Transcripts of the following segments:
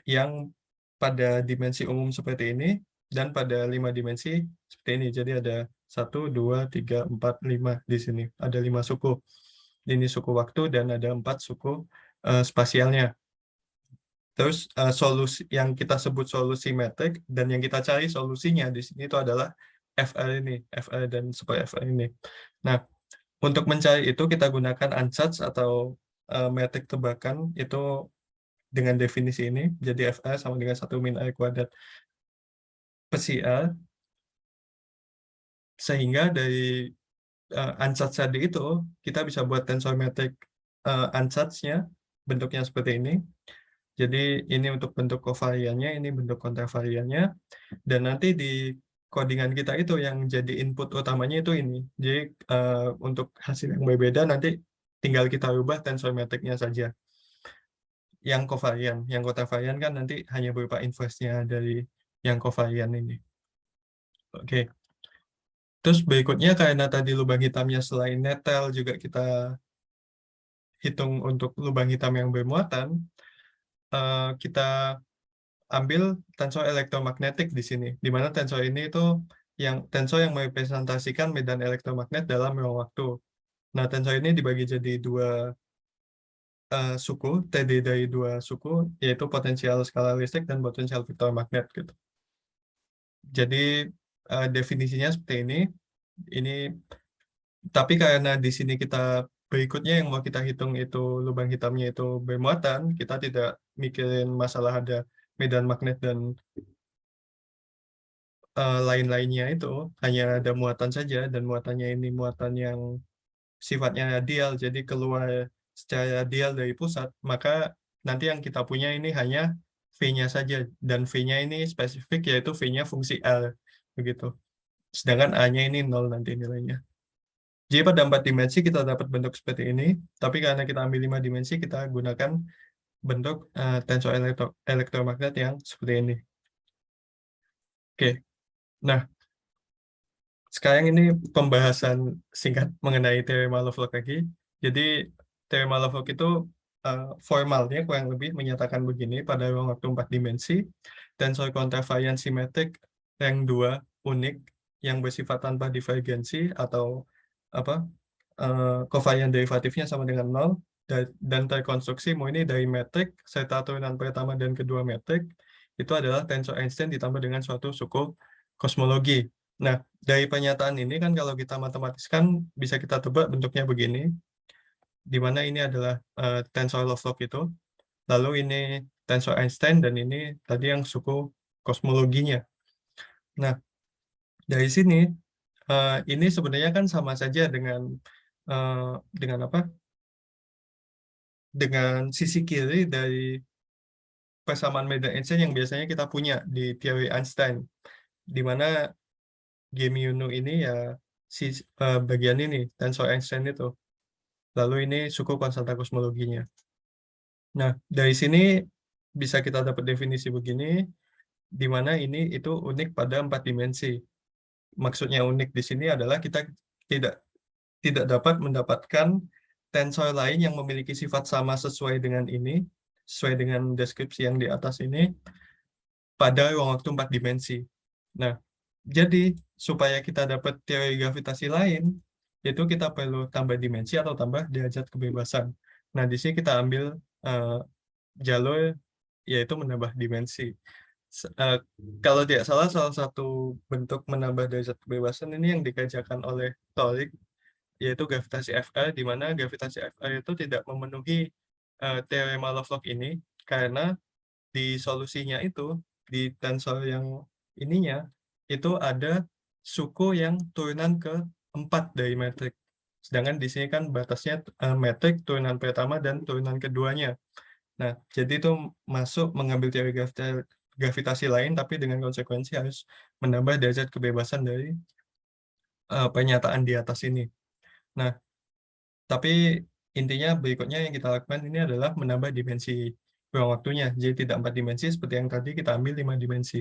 yang pada dimensi umum seperti ini dan pada 5 dimensi seperti ini. Jadi ada 1, 2, 3, 4, 5 di sini. Ada 5 suku. Ini suku waktu dan ada 4 suku spasialnya. Terus solusi yang kita sebut solusi metrik dan yang kita cari solusinya di sini itu adalah FR ini, FR dan super FR ini. Nah, untuk mencari itu kita gunakan ansatz atau metrik tebakan itu dengan definisi ini. Jadi FR sama dengan 1 min R kuadrat psi R. Sehingga dari ansatz tadi itu kita bisa buat tensor metrik ansatznya bentuknya seperti ini. Jadi ini untuk bentuk kovariannya, ini bentuk kontravariannya, dan nanti di codingan kita itu yang jadi input utamanya itu ini. Jadi untuk hasil yang berbeda nanti tinggal kita ubah tensor metriknya saja. Yang kovarian, yang kontravarian kan nanti hanya berupa inverse-nya dari yang kovarian ini. Oke. Terus berikutnya karena tadi lubang hitamnya selain netel juga kita hitung untuk lubang hitam yang bermuatan, kita ambil tensor elektromagnetik di sini, di mana tensor ini itu yang tensor yang merepresentasikan medan elektromagnet dalam ruang waktu. Nah, tensor ini dibagi jadi dua suku, terdiri dari dua suku, yaitu potensial skala listrik dan potensial vektor magnet gitu. Jadi definisinya seperti ini. Ini tapi karena di sini kita berikutnya yang mau kita hitung itu lubang hitamnya itu bermuatan, kita tidak mikirin masalah ada medan magnet dan lain-lainnya itu, hanya ada muatan saja, dan muatannya ini muatan yang sifatnya radial, jadi keluar secara radial dari pusat, maka nanti yang kita punya ini hanya V-nya saja, dan V-nya ini spesifik yaitu V-nya fungsi R, begitu. Sedangkan A-nya ini 0 nanti nilainya. Jadi pada 4 dimensi kita dapat bentuk seperti ini, tapi karena kita ambil 5 dimensi, kita gunakan bentuk tensor elektromagnet yang seperti ini. Oke, nah sekarang ini pembahasan singkat mengenai teorema Lovelock lagi. Jadi teorema Lovelock itu formalnya kurang lebih menyatakan begini, pada ruang waktu 4 dimensi, tensor kontravarian simetrik rank 2 unik yang bersifat tanpa divergensi atau apa kovarian derivatifnya sama dengan 0 dan terkonstruksi mau ini dari metrik serta turunan pertama dan kedua metrik itu adalah tensor Einstein ditambah dengan suatu suku kosmologi. Nah, dari pernyataan ini kan kalau kita matematiskan bisa kita tebak bentuknya begini, di mana ini adalah tensor Lovelock itu, lalu ini tensor Einstein, dan ini tadi yang suku kosmologinya. Nah, dari sini ini sebenarnya kan sama saja dengan apa? Dengan sisi kiri dari persamaan medan Einstein yang biasanya kita punya di teori Einstein, di mana G mu nu ini ya bagian ini tensor Einstein itu. Lalu ini suku konstanta kosmologinya. Nah, dari sini bisa kita dapat definisi begini, di mana ini itu unik pada 4 dimensi. Maksudnya unik di sini adalah kita tidak tidak dapat mendapatkan tensor lain yang memiliki sifat sama sesuai dengan ini, sesuai dengan deskripsi yang di atas ini, pada ruang waktu 4 dimensi. Nah, jadi supaya kita dapat teori gravitasi lain, itu kita perlu tambah dimensi atau tambah derajat kebebasan. Nah, di sini kita ambil jalur yaitu menambah dimensi. Kalau tidak salah, salah satu bentuk menambah derajat kebebasan ini yang dikerjakan oleh Torik, yaitu gravitasi FR, di mana gravitasi FR itu tidak memenuhi teorema Lovelock ini, karena di solusinya itu, di tensor yang ininya, itu ada suku yang turunan ke-4 dari metrik. Sedangkan di sini kan batasnya metrik turunan pertama dan turunan keduanya. Nah, jadi itu masuk mengambil teori gravitasi lain, tapi dengan konsekuensi harus menambah derajat kebebasan dari pernyataan di atas ini. Nah, tapi intinya berikutnya yang kita lakukan ini adalah menambah dimensi ruang waktunya. Jadi tidak 4 dimensi seperti yang tadi kita ambil 5 dimensi.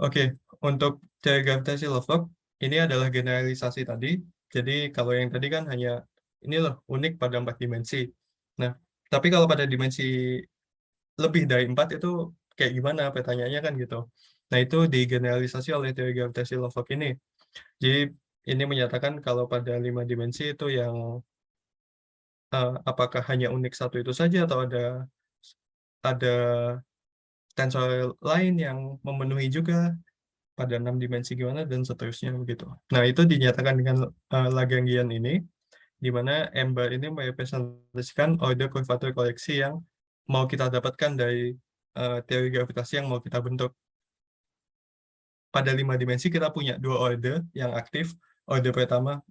Oke, untuk teori gravitasi Lovelock, ini adalah generalisasi tadi. Jadi kalau yang tadi kan hanya ini loh unik pada 4 dimensi. Nah, tapi kalau pada dimensi lebih dari 4 itu kayak gimana pertanyaannya kan gitu. Nah, itu digeneralisasi oleh teori gravitasi Lovelock ini. Jadi ini menyatakan kalau pada 5 dimensi itu yang apakah hanya unik satu itu saja atau ada tensor lain yang memenuhi juga pada 6 dimensi gimana dan seterusnya begitu. Nah, itu dinyatakan dengan Lagrangian ini, di mana M bar ini merepresentasikan order kurvatur koleksi yang mau kita dapatkan dari teori gravitasi yang mau kita bentuk. Pada 5 dimensi kita punya dua order yang aktif. Order pertama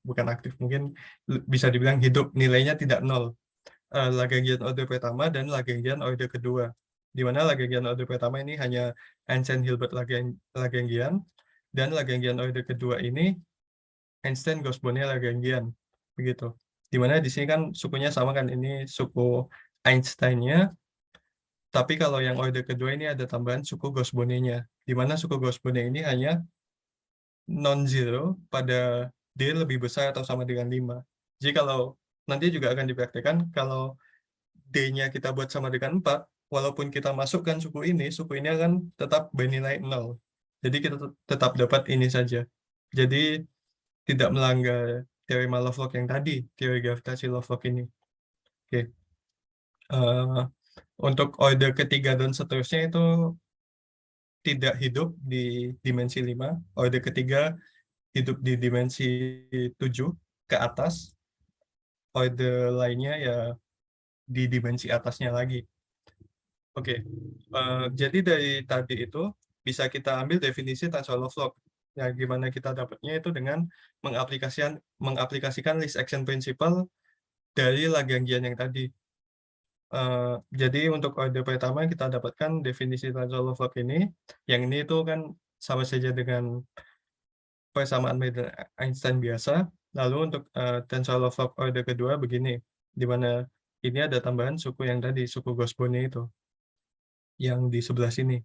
bukan aktif, mungkin bisa dibilang hidup, nilainya tidak nol. Lagrangian order pertama dan Lagrangian order kedua. Di mana Lagrangian order pertama ini hanya Einstein-Hilbert Lagrangian, dan Lagrangian order kedua ini Einstein-Gauss-Bonnet Lagrangian. Begitu. Di mana di sini kan sukunya sama kan, ini suku Einstein-nya, tapi kalau yang order kedua ini ada tambahan suku Gauss-Bonnet-nya. Di mana suku Gauss-Bonnet ini hanya non-zero pada D lebih besar atau sama dengan 5. Jadi kalau nanti juga akan dipraktekkan, kalau D-nya kita buat sama dengan 4, walaupun kita masukkan suku ini akan tetap bernilai 0. Jadi kita tetap dapat ini saja. Jadi tidak melanggar teorema Lovelock yang tadi, teori gravitasi Lovelock ini. Oke. Untuk order ketiga dan seterusnya itu tidak hidup di dimensi 5. Order ketiga hidup di dimensi 7 ke atas. Order lainnya ya di dimensi atasnya lagi. Oke, jadi dari tadi itu bisa kita ambil definisi tensor Lovelock. Nah, gimana kita dapatnya itu dengan mengaplikasikan list action principle dari Lagrangian yang tadi. Jadi untuk order pertama kita dapatkan definisi tensor Lovelock ini. Yang ini itu kan sama saja dengan persamaan medan Einstein biasa. Lalu untuk tensor Lovelock order kedua begini, di mana ini ada tambahan suku yang tadi, suku Gauss-Bonnet itu, yang di sebelah sini,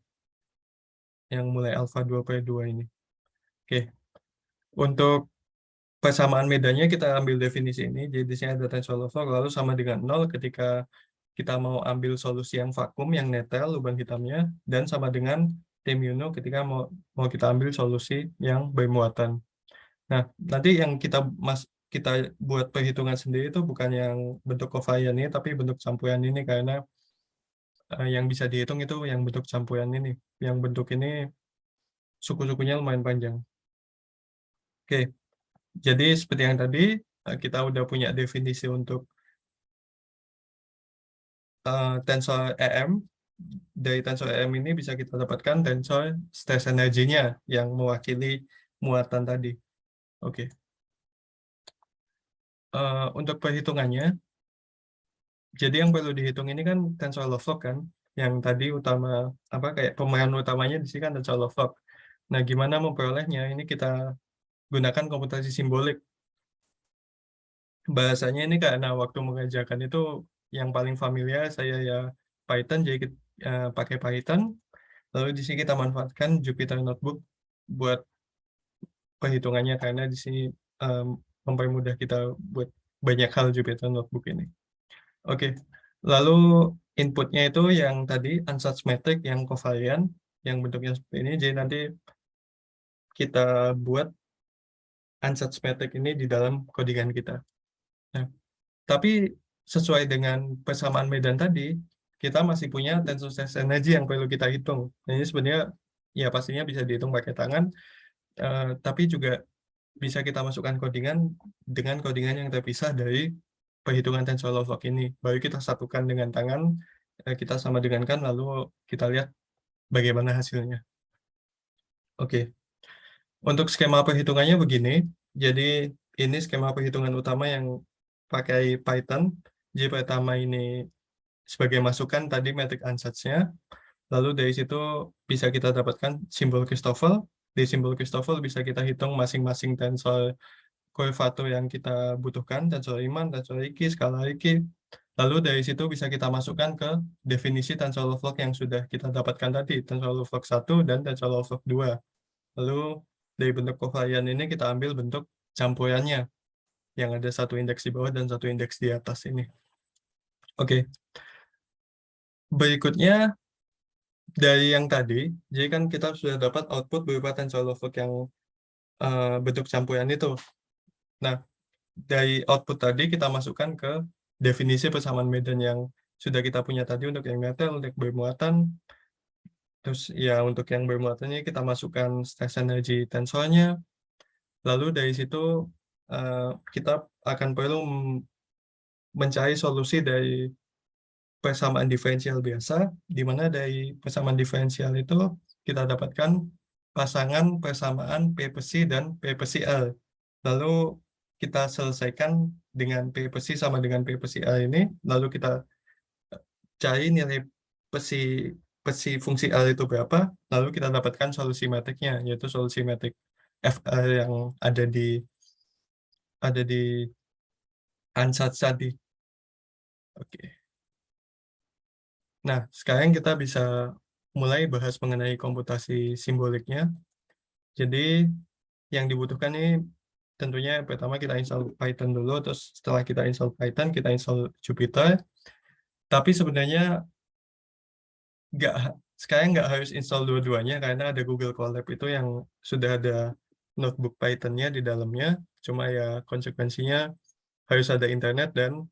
yang mulai alpha 2/2 ini. Oke, untuk persamaan medannya kita ambil definisi ini, jadi di sini ada tensor Lovelock, lalu sama dengan 0 ketika kita mau ambil solusi yang vakum, yang netral, lubang hitamnya, dan sama dengan T mu nu ketika mau kita ambil solusi yang bermuatan. Nah, nanti yang kita buat perhitungan sendiri itu bukan yang bentuk kovarian ini, tapi bentuk campuran ini, karena yang bisa dihitung itu yang bentuk campuran ini. Yang bentuk ini suku-sukunya lumayan panjang. Oke, jadi seperti yang tadi, kita udah punya definisi untuk tensor EM. Dari tensor EM ini bisa kita dapatkan tensor stress energinya yang mewakili muatan tadi. Oke. Untuk perhitungannya, jadi yang perlu dihitung ini kan tensor Lovelock kan, yang tadi kayak pemeran utamanya di sini kan tensor Lovelock. Nah, gimana memperolehnya? Ini kita gunakan komputasi simbolik. Bahasanya ini karena waktu mengerjakan itu yang paling familiar saya ya Python, jadi pakai Python. Lalu di sini kita manfaatkan Jupyter Notebook buat perhitungannya, karena di sini mempermudah kita buat banyak hal Jupyter Notebook ini. Oke, lalu inputnya itu yang tadi unsatz metric yang kovarian, yang bentuknya seperti ini. Jadi nanti kita buat unsatz metric ini di dalam codingan kita. Nah, tapi sesuai dengan persamaan medan tadi, kita masih punya tensor stress energy yang perlu kita hitung. Nah, ini sebenarnya ya pastinya bisa dihitung pakai tangan, tapi juga bisa kita masukkan codingan dengan codingan yang terpisah dari perhitungan tensor Lovelock ini. Baru kita satukan dengan tangan, kita sama dengankan, lalu kita lihat bagaimana hasilnya. Oke, untuk skema perhitungannya begini. Jadi ini skema perhitungan utama yang pakai Python. Jadi pertama ini sebagai masukan tadi metrik ansatz-nya. Lalu dari situ bisa kita dapatkan simbol Christoffel. Di simbol Christoffel bisa kita hitung masing-masing tensor kurvatur yang kita butuhkan, tensor Riemann, tensor Ricci, skala Ricci. Lalu dari situ bisa kita masukkan ke definisi tensor Lovelock yang sudah kita dapatkan tadi, tensor Lovelock 1 dan tensor Lovelock 2. Lalu dari bentuk kovarian ini kita ambil bentuk campurannya, yang ada satu indeks di bawah dan satu indeks di atas ini. Oke. Berikutnya dari yang tadi, jadi kan kita sudah dapat output berupa TensorFlow yang bentuk campuran itu. Nah, dari output tadi kita masukkan ke definisi persamaan medan yang sudah kita punya tadi untuk yang metal, untuk bermuatan. Terus ya untuk yang bermuatannya kita masukkan stress energy tensornya. Lalu dari situ kita akan perlu mencari solusi dari persamaan diferensial biasa, di mana dari persamaan diferensial itu kita dapatkan pasangan persamaan P per C dan P per C L. Lalu kita selesaikan dengan P per C sama dengan P per C L ini, lalu kita cari nilai per C fungsi L itu berapa, lalu kita dapatkan solusi metriknya, yaitu solusi metrik FL yang ada di ansatz tadi. Oke. Nah, sekarang kita bisa mulai bahas mengenai komputasi simboliknya. Jadi, yang dibutuhkan ini tentunya pertama kita install Python dulu, terus setelah kita install Python, kita install Jupyter. Tapi sebenarnya nggak sekarang nggak harus install dua-duanya, karena ada Google Colab itu yang sudah ada notebook Python-nya di dalamnya. Cuma ya konsekuensinya harus ada internet, dan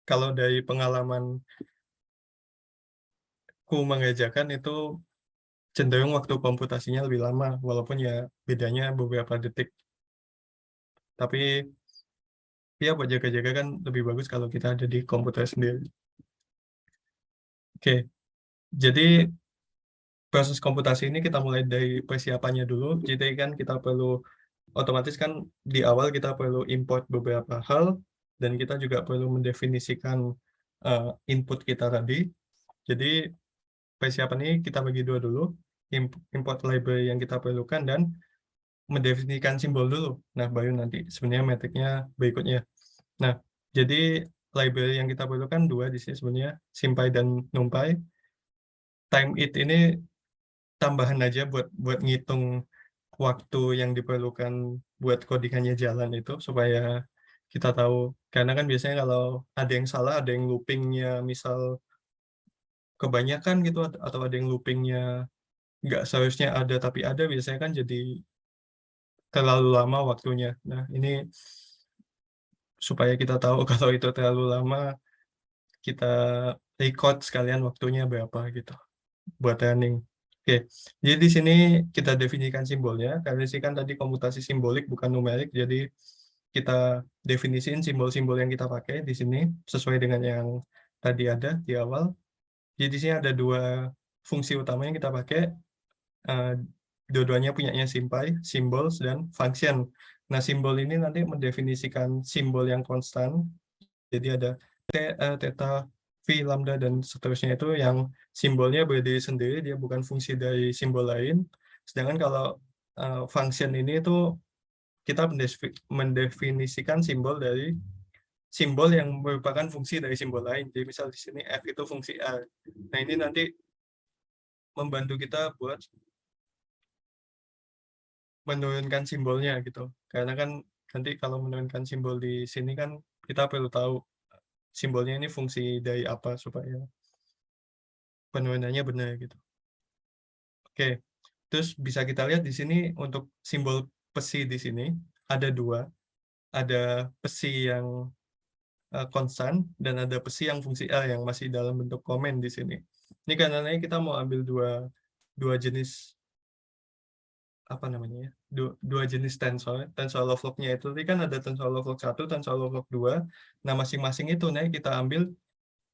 kalau dari pengalamanku mengerjakan itu cenderung waktu komputasinya lebih lama, walaupun ya bedanya beberapa detik. Tapi ya buat jaga-jaga kan lebih bagus kalau kita ada di komputer sendiri. Oke, jadi proses komputasi ini kita mulai dari persiapannya dulu. Jadi kan kita perlu, otomatis kan di awal kita perlu import beberapa hal, dan kita juga perlu mendefinisikan input kita tadi. Jadi persiapan ini kita bagi dua dulu, import library yang kita perlukan dan mendefinisikan simbol dulu. Nah, baru nanti sebenarnya metriknya berikutnya. Nah, jadi library yang kita perlukan dua di sini sebenarnya, SymPy dan NumPy. Time_it ini tambahan aja buat ngitung waktu yang diperlukan buat codingannya jalan itu, supaya kita tahu. Karena kan biasanya kalau ada yang salah, ada yang loopingnya misal kebanyakan gitu, atau ada yang loopingnya nggak seharusnya ada tapi ada, biasanya kan jadi terlalu lama waktunya. Nah, ini supaya kita tahu kalau itu terlalu lama, kita record sekalian waktunya berapa gitu buat running. Oke, jadi di sini kita definisikan simbolnya. Karena sih kan tadi komputasi simbolik bukan numerik, jadi kita definisiin simbol-simbol yang kita pakai di sini sesuai dengan yang tadi ada di awal. Jadi di sini ada dua fungsi utama yang kita pakai. Eh, Dua-duanya punyanya SymPy, symbols dan function. Nah, simbol ini nanti mendefinisikan simbol yang konstan. Jadi ada theta, phi, lambda, dan seterusnya, itu yang simbolnya berdiri sendiri, dia bukan fungsi dari simbol lain. Sedangkan kalau function ini itu kita mendefinisikan simbol dari simbol yang merupakan fungsi dari simbol lain. Jadi misal di sini F itu fungsi A. Nah, ini nanti membantu kita buat menurunkan simbolnya gitu. Karena kan nanti kalau menurunkan simbol di sini kan kita perlu tahu simbolnya ini fungsi dari apa supaya penurunannya benar gitu. Oke, terus bisa kita lihat di sini untuk simbol pesi di sini ada dua, ada pesi yang konstan dan ada pesi yang fungsi L yang masih dalam bentuk komen di sini. Ini karena kita mau ambil dua dua jenis, apa namanya ya, dua jenis TensorFlow-nya itu tadi kan ada TensorFlow 1, TensorFlow 2. Nah, masing-masing itu kita ambil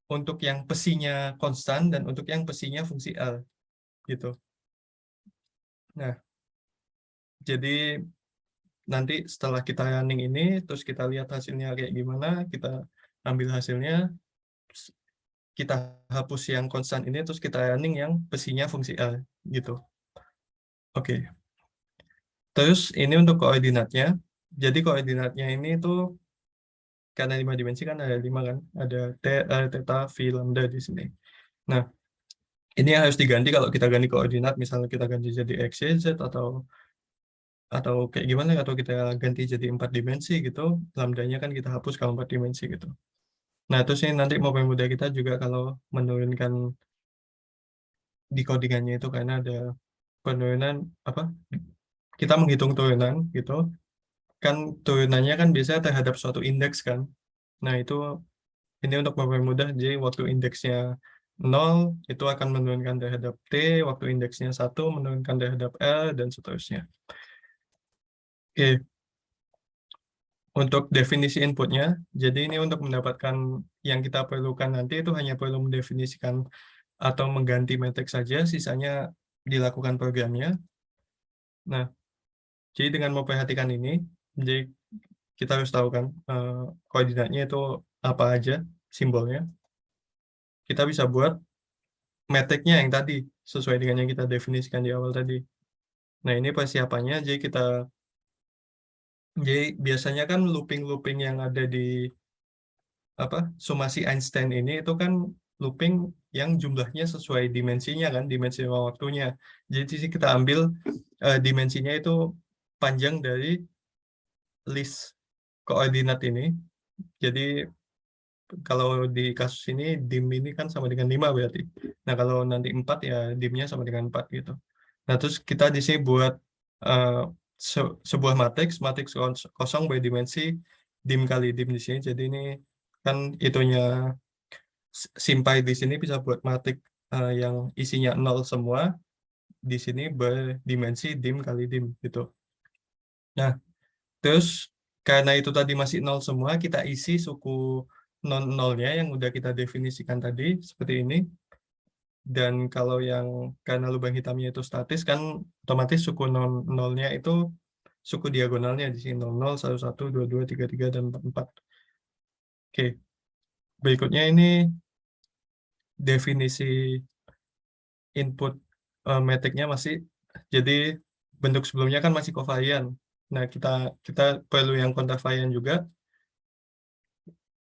untuk yang pesinya konstan dan untuk yang pesinya fungsi L gitu. Nah, jadi nanti setelah kita running ini, terus kita lihat hasilnya kayak gimana, kita ambil hasilnya, kita hapus yang konstan ini, terus kita running yang pesinya fungsi L gitu. Oke, terus ini untuk koordinatnya. Jadi koordinatnya ini tuh karena 5 dimensi kan ada 5 kan, ada theta, phi, lambda di sini. Nah, ini yang harus diganti kalau kita ganti koordinat, misalnya kita ganti jadi x, y, z, atau kayak gimana, atau kita ganti jadi 4 dimensi gitu, lambdanya kan kita hapus kalau 4 dimensi gitu. Nah, terus ini nanti mempermudah kita juga kalau menurunkan decodingannya itu karena ada penurunan apa? Kita menghitung turunan gitu. Kan turunannya kan biasanya terhadap suatu indeks kan. Nah, itu ini untuk mempermudah, jadi waktu indeksnya 0 itu akan menurunkan terhadap T, waktu indeksnya 1 menurunkan terhadap L, dan seterusnya. Oke, untuk definisi inputnya, jadi ini untuk mendapatkan yang kita perlukan nanti itu hanya perlu mendefinisikan atau mengganti matriks saja, sisanya dilakukan programnya. Nah, jadi dengan memperhatikan ini, jadi kita harus tahu kan koordinatnya itu apa aja, simbolnya. Kita bisa buat metriknya yang tadi, sesuai dengan yang kita definisikan di awal tadi. Nah, ini persiapannya, jadi biasanya kan looping-looping yang ada di summasi Einstein ini itu kan looping yang jumlahnya sesuai dimensinya kan, dimensi ruang waktunya. Jadi di sini kita ambil dimensinya itu panjang dari list koordinat ini. Jadi kalau di kasus ini dim ini kan sama dengan 5 berarti. Nah, kalau nanti 4 ya dimnya sama dengan 4 gitu. Nah, terus kita di sini buat eh, sebuah matriks kosong berdimensi dim kali dim di sini. Jadi ini kan itunya simpai di sini bisa buat matriks yang isinya 0 semua, di sini berdimensi dim kali dim gitu. Nah, terus karena itu tadi masih 0 semua, kita isi suku non-nolnya yang udah kita definisikan tadi seperti ini. Dan kalau yang karena lubang hitamnya itu statis kan otomatis suku non-nolnya itu suku diagonalnya di sini 00, 11, 22, 33, dan 44. Oke, berikutnya ini definisi input metriknya masih, jadi bentuk sebelumnya kan masih kovarian. Nah, kita kita perlu yang kontravarian juga,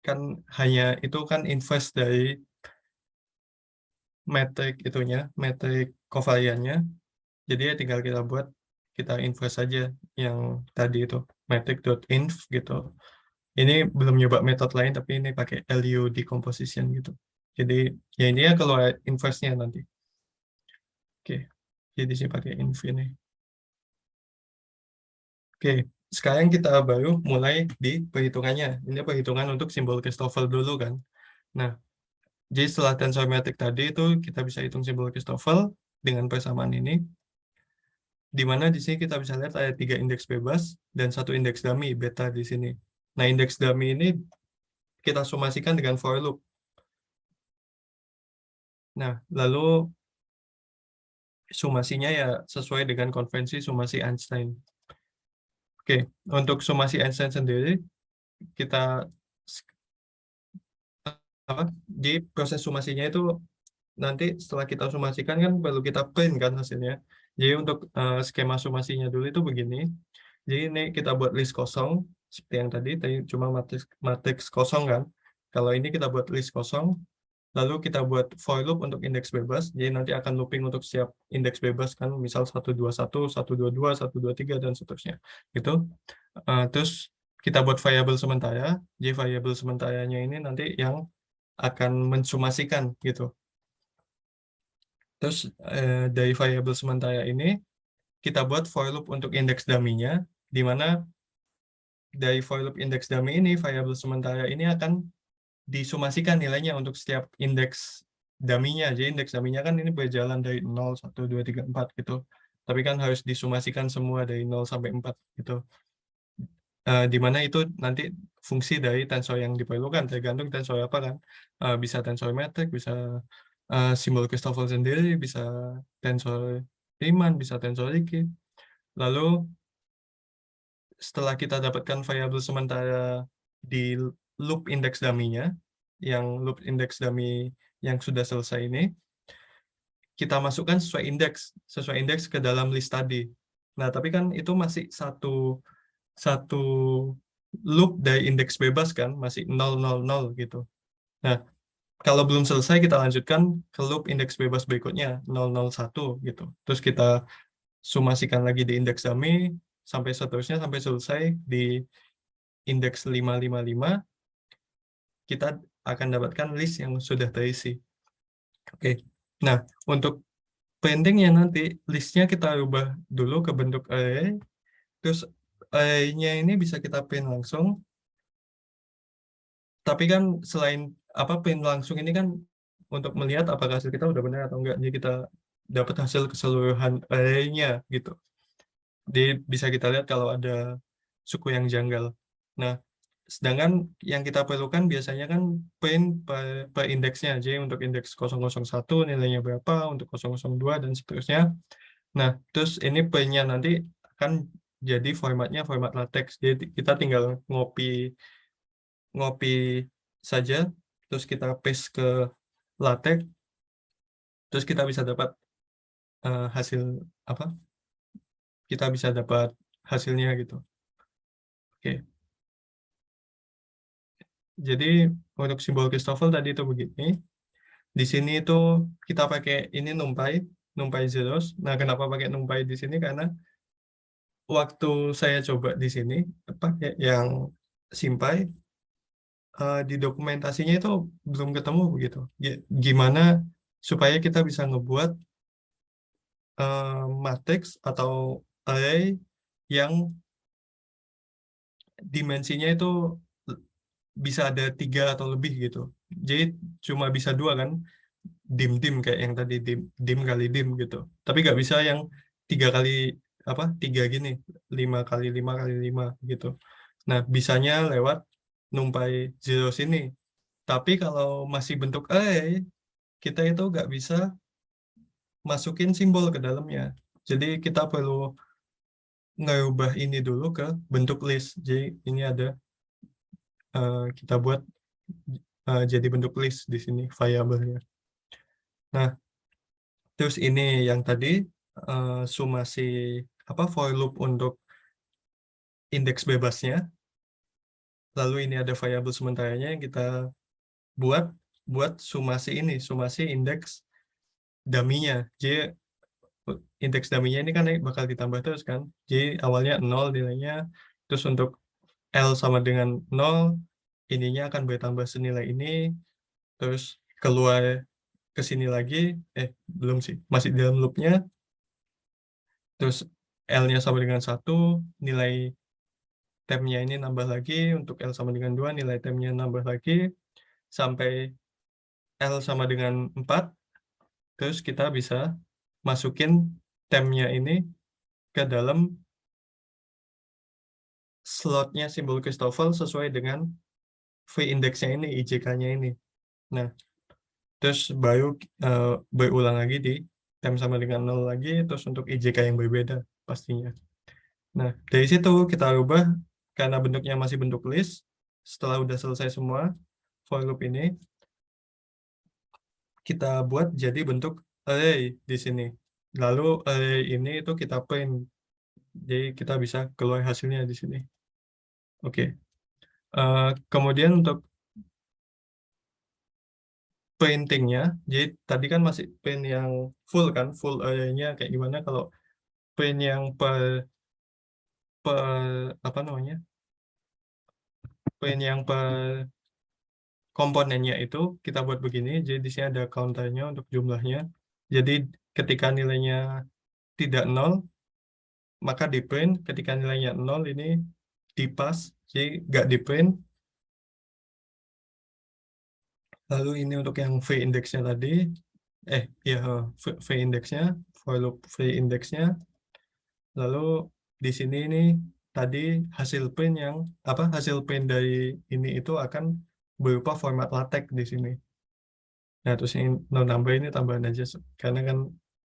kan hanya itu kan inverse dari metrik itunya, metrik kovariannya. Jadi ya tinggal kita inverse saja yang tadi itu, metric.inv gitu. Ini belum nyoba metode lain, tapi ini pakai LU decomposition gitu. Jadi ya ini ya kalau inverse-nya nanti. Oke, jadi sih pakai inv ini. Oke, sekarang kita baru mulai di perhitungannya. Ini perhitungan untuk simbol Christoffel dulu kan. Nah, jadi setelah tensor metrik tadi itu kita bisa hitung simbol Christoffel dengan persamaan ini, di mana di sini kita bisa lihat ada 3 indeks bebas dan 1 indeks dummy beta di sini. Nah, indeks dummy ini kita sumasikan dengan for loop. Nah, lalu sumasinya ya sesuai dengan konvensi sumasi Einstein. Oke, untuk sumasi Einstein sendiri kita di proses sumasinya itu nanti setelah kita sumasikan kan perlu kita print kan hasilnya. Jadi untuk skema sumasinya dulu itu begini. Jadi ini kita buat list kosong seperti yang tadi cuma matriks kosong kan. Kalau ini kita buat list kosong, lalu kita buat for loop untuk indeks bebas. Jadi nanti akan looping untuk setiap indeks bebas kan, misal 121, 122, 123, dan seterusnya. Gitu. Terus kita buat variabel sementara. Jadi variabel sementaranya ini nanti yang akan mensumasikan gitu. Terus dari variabel sementara ini kita buat for loop untuk indeks dummy-nya, di mana dari for loop indeks dummy ini variabel sementara ini akan disumasikan nilainya untuk setiap indeks dummy-nya. Jadi indeks dummy-nya kan ini berjalan dari 0, 1, 2, 3, 4 gitu. Tapi kan harus disumasikan semua dari 0 sampai 4 gitu. Di mana itu nanti fungsi dari tensor yang diperlukan, tergantung tensor apa kan. Bisa tensor metrik, bisa simbol Christoffel sendiri, bisa tensor Riemann, bisa tensor Ricci. Lalu setelah kita dapatkan variabel sementara di loop indeks dummy-nya, yang loop indeks dummy yang sudah selesai ini, kita masukkan sesuai indeks ke dalam list tadi. Nah, tapi kan itu masih satu loop dari indeks bebas kan, masih 0, 0, 0 gitu. Nah, kalau belum selesai kita lanjutkan ke loop indeks bebas berikutnya, 0, 0, 1 gitu. Terus kita sumasikan lagi di indeks dummy, sampai seterusnya sampai selesai di indeks 5, 5, 5. Kita akan dapatkan list yang sudah terisi. Oke. Nah, untuk printingnya nanti listnya kita ubah dulu ke bentuk array, terus array-nya ini bisa kita print langsung. Tapi kan selain print langsung ini kan untuk melihat apakah hasil kita udah benar atau enggak. Jadi kita dapat hasil keseluruhan array-nya gitu. Jadi bisa kita lihat kalau ada suku yang janggal. Nah, sedangkan yang kita perlukan biasanya kan print per indeksnya. Jadi untuk indeks 001 nilainya berapa, untuk 002 dan seterusnya. Nah, terus ini print-nya nanti akan jadi formatnya format latex. Jadi kita tinggal ngopi saja, terus kita paste ke latex, terus kita bisa dapat hasil apa? Kita bisa dapat hasilnya gitu. Oke. Jadi untuk simbol Christoffel tadi itu begini. Di sini itu kita pakai ini NumPy zeros. Nah, kenapa pakai NumPy di sini? Karena waktu saya coba di sini pakai yang SymPy, di dokumentasinya itu belum ketemu begitu. Gimana supaya kita bisa ngebuat matrix atau array yang dimensinya itu bisa ada 3 atau lebih gitu. Jadi cuma bisa 2 kan, dim kayak yang tadi dim kali dim gitu. Tapi nggak bisa yang 3 kali 3 gini, 5 kali 5 kali 5 gitu. Nah, bisanya lewat NumPy zeros ini. Tapi kalau masih bentuk array, kita itu nggak bisa masukin simbol ke dalamnya. Jadi kita perlu ngerubah ini dulu ke bentuk list. Jadi ini ada kita buat jadi bentuk list di sini variabelnya. Nah, terus ini yang tadi sumasi for loop untuk indeks bebasnya. Lalu ini ada variabel sementaranya yang kita buat sumasi indeks dummy-nya. Jadi indeks dummy-nya ini kan bakal ditambah terus kan. Jadi awalnya 0 nilainya, terus untuk L sama dengan 0, ininya akan bertambah senilai ini, terus keluar ke sini lagi, belum sih, masih di dalam loop-nya, terus L-nya sama dengan 1, nilai temp-nya ini nambah lagi, untuk L sama dengan 2, nilai temp-nya nambah lagi, sampai L sama dengan 4, terus kita bisa masukin temp-nya ini ke dalam slotnya simbol Christoffel sesuai dengan v-indeksnya ini, IJK-nya ini. Nah, terus baru berulang lagi di temp sama dengan 0 lagi, terus untuk IJK yang berbeda pastinya. Nah, dari situ kita rubah, karena bentuknya masih bentuk list, setelah udah selesai semua for loop ini, kita buat jadi bentuk array di sini. Lalu array ini itu kita print, jadi kita bisa keluar hasilnya di sini. Oke. Kemudian untuk printingnya, jadi tadi kan masih print yang full kan, full array-nya kayak gimana. Kalau print yang apa namanya, print yang per komponennya itu kita buat begini. Jadi di sini ada counternya untuk jumlahnya. Jadi ketika nilainya tidak 0, maka di print. Ketika nilainya 0 ini di pass, jadi nggak di print. Lalu ini untuk yang v indeksnya tadi, ya v indeksnya, for loop v indeksnya. Lalu di sini ini tadi hasil print dari ini itu akan berupa format latex di sini. Nah, terus ini nambah ini tambahan aja karena kan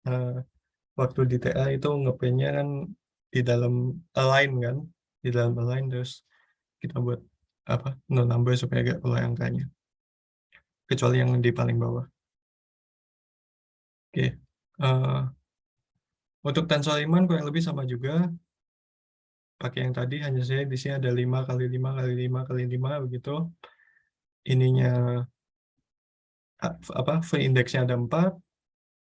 eh, waktu di TA itu ngeprintnya kan di dalam align kan, di dalam align, terus kita buat nambah supaya agak keluar angkanya, kecuali yang di paling bawah. Oke. Untuk tensor Riemann kurang lebih sama juga, pakai yang tadi, hanya saja di sini ada 5 kali 5 kali 5 kali 5 begitu. Ininya v indeksnya ada 4,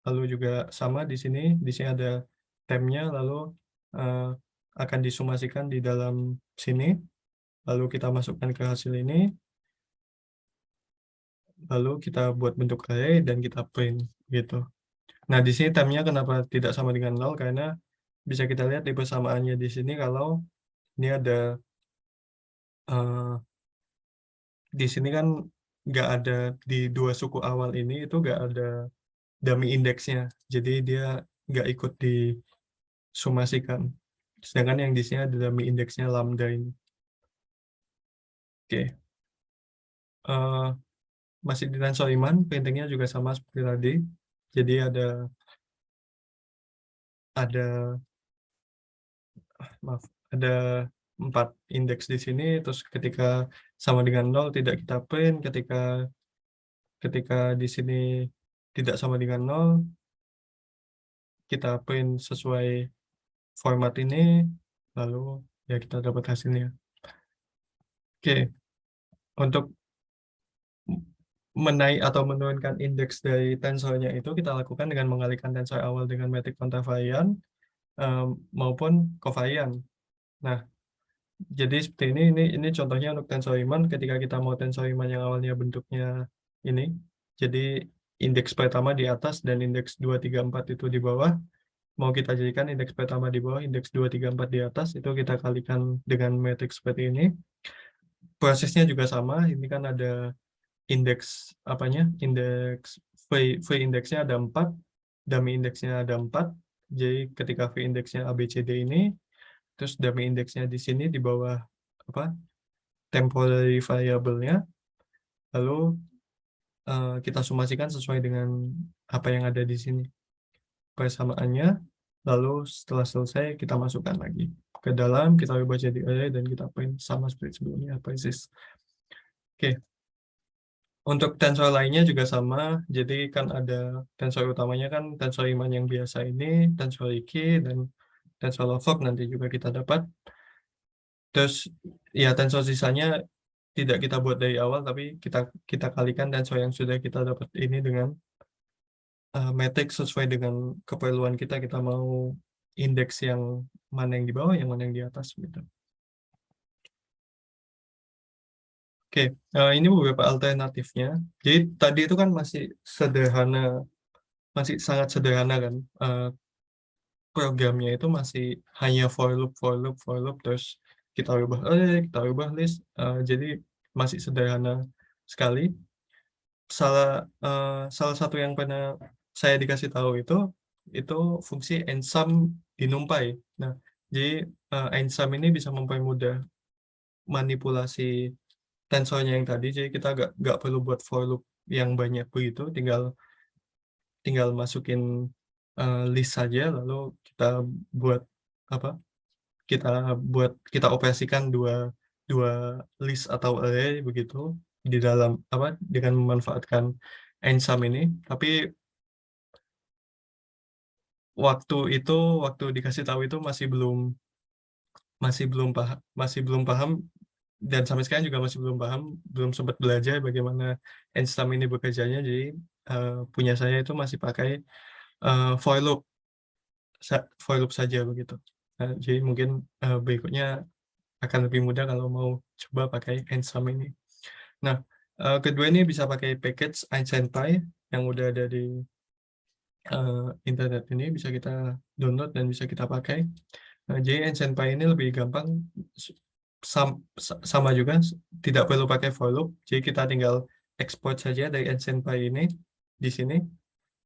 lalu juga sama di sini ada temnya, lalu eh, akan disumasikan di dalam sini, lalu kita masukkan ke hasil ini. lalu kita buat bentuk array dan kita print gitu. Nah, di sini time-nya kenapa tidak sama dengan 0? Karena bisa kita lihat di persamaannya di sini kalau ini ada eh, di sini kan nggak ada di dua suku awal ini itu nggak ada dummy indeksnya, jadi dia nggak ikut disumasikan. Sedangkan yang di sini ada dummy indeksnya lambda ini. Oke, eh, masih di tensor Riemann, printingnya juga sama seperti tadi. Jadi ada maaf, ada 4 indeks di sini, terus ketika sama dengan 0 tidak kita print, ketika ketika di sini tidak sama dengan 0, kita print sesuai format ini, lalu ya kita dapat hasilnya. Oke, untuk menaik atau menurunkan indeks dari tensornya itu kita lakukan dengan mengalihkan tensor awal dengan metrik kontravarian maupun kovarian. Nah, jadi seperti ini contohnya untuk tensor Riemann. Ketika kita mau tensor Riemann yang awalnya bentuknya ini, jadi indeks pertama di atas dan indeks 2, 3, 4 itu di bawah, mau kita jadikan indeks pertama di bawah, indeks 2, 3, 4 di atas, itu kita kalikan dengan metrik seperti ini. Prosesnya juga sama, ini kan ada indeks apanya, indeks V indeksnya ada 4, dummy indeksnya ada 4, jadi ketika V indeksnya ABCD ini, terus dummy indeksnya di sini di bawah apa temporary variable-nya, lalu kita sumasikan sesuai dengan apa yang ada di sini persamaannya, lalu setelah selesai kita masukkan lagi ke dalam, kita ubah jadi array dan kita print sama seperti sebelumnya persis. Oke, untuk tensor lainnya juga sama, jadi kan ada tensor utamanya kan tensor Riemann yang biasa ini, tensor Ricci, dan tensor Lovelock nanti juga kita dapat. Terus ya tensor sisanya tidak kita buat dari awal, tapi kita kita kalikan tensor yang sudah kita dapat ini dengan metrik sesuai dengan keperluan kita. Kita mau indeks yang mana yang di bawah, yang mana yang di atas gitu. Oke, ini beberapa alternatifnya. Jadi tadi itu kan masih sederhana, masih sangat sederhana kan. Programnya itu masih hanya for loop, for loop, for loop, terus kita ubah array, kita ubah list. Jadi masih sederhana sekali. Salah satu yang pernah saya dikasih tahu itu fungsi ensum di NumPy. Nah, jadi ensum ini bisa mempermudah manipulasi tensornya yang tadi. Jadi kita nggak perlu buat for loop yang banyak begitu, tinggal tinggal masukin list saja, lalu kita buat apa? Kita operasikan dua dua list atau array begitu di dalam apa dengan memanfaatkan ensum ini. Tapi waktu itu waktu dikasih tahu itu masih belum paham dan sampai sekarang juga masih belum paham, belum sempat belajar bagaimana ensum ini bekerjanya. Jadi punya saya itu masih pakai for loop for loop saja begitu. Jadi mungkin berikutnya akan lebih mudah kalau mau coba pakai ensum ini. Nah, kedua ini bisa pakai package EinsteinPy yang udah ada di internet, ini bisa kita download dan bisa kita pakai. Jadi EinsteinPy ini lebih gampang, sama juga, tidak perlu pakai for loop. Jadi kita tinggal export saja dari EinsteinPy ini di sini.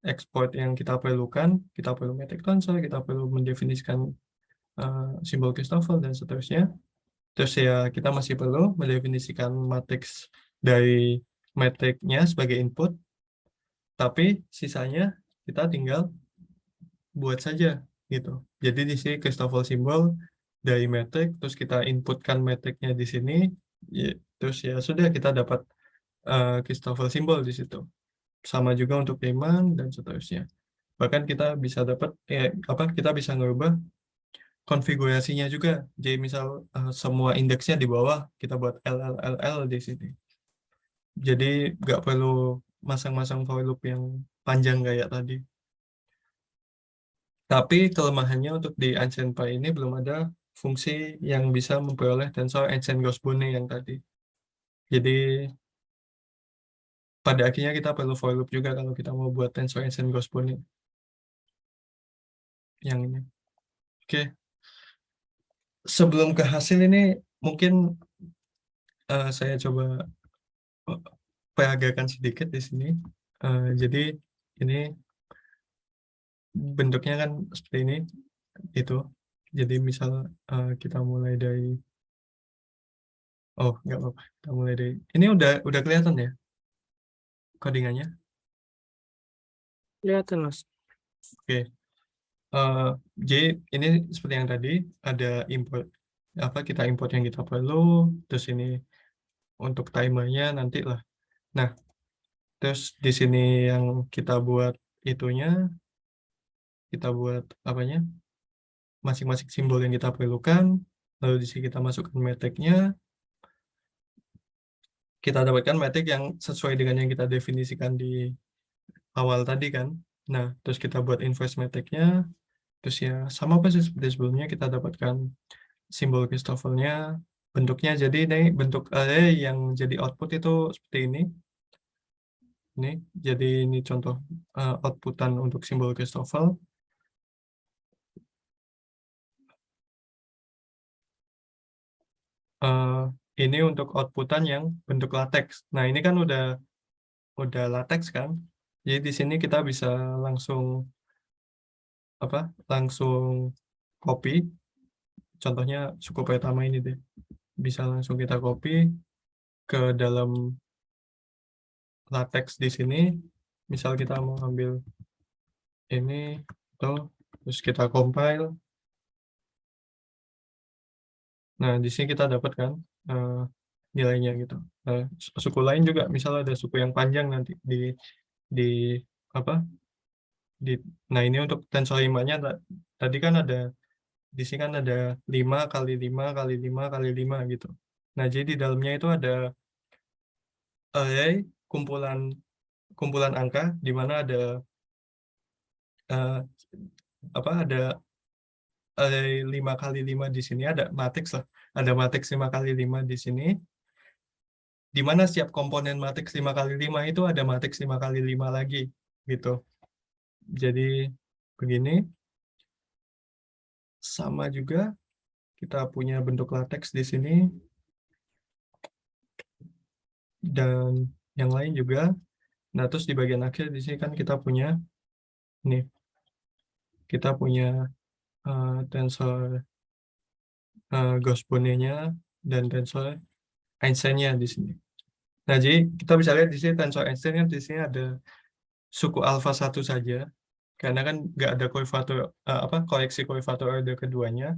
Export yang kita perlukan, kita perlu metrik tensor, kita perlu mendefinisikan simbol Christoffel dan seterusnya. Terus ya kita masih perlu mendefinisikan matriks dari metriknya sebagai input, tapi sisanya kita tinggal buat saja gitu. Jadi di sini Christoffel simbol dari metrik, terus kita inputkan metriknya di sini, terus ya sudah kita dapat Christoffel simbol di situ. Sama juga untuk Riemann dan seterusnya. Bahkan kita bisa dapat kita bisa ngerubah konfigurasinya juga. Jadi misal semua indeksnya di bawah, kita buat LLLL di sini. Jadi nggak perlu masang-masang for loop yang panjang kayak tadi. Tapi kelemahannya untuk di EinsteinPy ini belum ada fungsi yang bisa memperoleh tensor Einstein-Gauss-Bonnet yang tadi. Jadi pada akhirnya kita perlu for loop juga kalau kita mau buat tensor Einstein Gauss-Bonnet yang ini. Oke, sebelum ke hasil ini mungkin saya coba peragakan sedikit di sini. Jadi ini bentuknya kan seperti ini, itu. Jadi misal kita mulai dari, oh nggak apa-apa, kita mulai dari, ini udah kelihatan ya codingannya? Kelihatan, Mas. Oke. Eh, jadi ini seperti yang tadi, ada import, apa, kita import yang kita perlu, terus ini untuk timernya nanti lah. Nah, terus di sini yang kita buat itunya, kita buat apanya, masing-masing simbol yang kita perlukan, lalu di sini kita masukkan metriknya, kita dapatkan metrik yang sesuai dengan yang kita definisikan di awal tadi kan. Nah, terus kita buat inverse metriknya, terus ya sama persis seperti sebelumnya, kita dapatkan simbol Christoffel-nya, bentuknya jadi ini bentuk array yang jadi output itu seperti ini. Ini jadi ini contoh outputan untuk simbol Christoffel. Eh, ini untuk outputan yang bentuk latex. Nah, ini kan udah latex kan. Jadi di sini kita bisa langsung apa? Langsung copy. Contohnya suku pertama ini deh. Bisa langsung kita copy ke dalam latex di sini. Misal kita mau ambil ini tuh, terus kita compile. Nah, di sini kita dapat kan eh, nilainya gitu. Suku lain juga, misalnya ada suku yang panjang nanti di apa? Di Nah, ini untuk tensor 5-nya tadi kan ada, di sini kan ada 5 kali 5 kali 5 kali 5 gitu. Nah, jadi di dalamnya itu ada array kumpulan kumpulan angka di mana ada eh, apa, ada array 5 kali 5 di sini, ada matriks lah. Ada matriks 5 kali 5 di sini, di mana setiap komponen matriks 5 kali 5 itu ada matriks 5 kali 5 lagi gitu. Jadi begini, sama juga kita punya bentuk latex di sini dan yang lain juga. Nah, terus di bagian akhir di sini kan kita punya nih, kita punya tensor Gauss-Bonnet-nya dan tensor Einstein-nya di sini. Nah, jadi kita bisa lihat di sini tensor Einstein kan di sini ada suku alfa 1 saja, karena kan nggak ada koefator koleksi koefator order keduanya.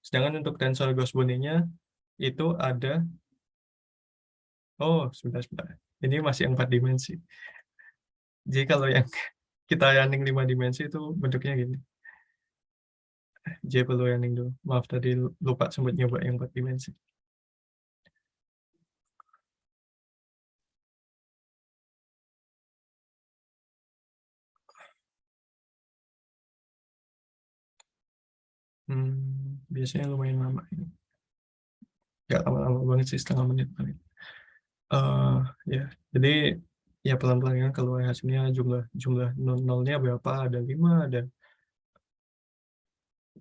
Sedangkan untuk tensor Gauss-Bonnet-nya itu ada, oh sebentar, ini masih 4 dimensi. Jadi kalau yang kita running 5 dimensi itu bentuknya gini. Jadi perlu running dulu. Maaf tadi lupa sempat nyoba yang 4 dimensi. Biasanya lumayan lama ini. Nggak lama-lama banget sih, setengah menit paling. Ya, jadi ya pelan-pelan kan keluar hasilnya, jumlah jumlah nolnya berapa, ada 5, ada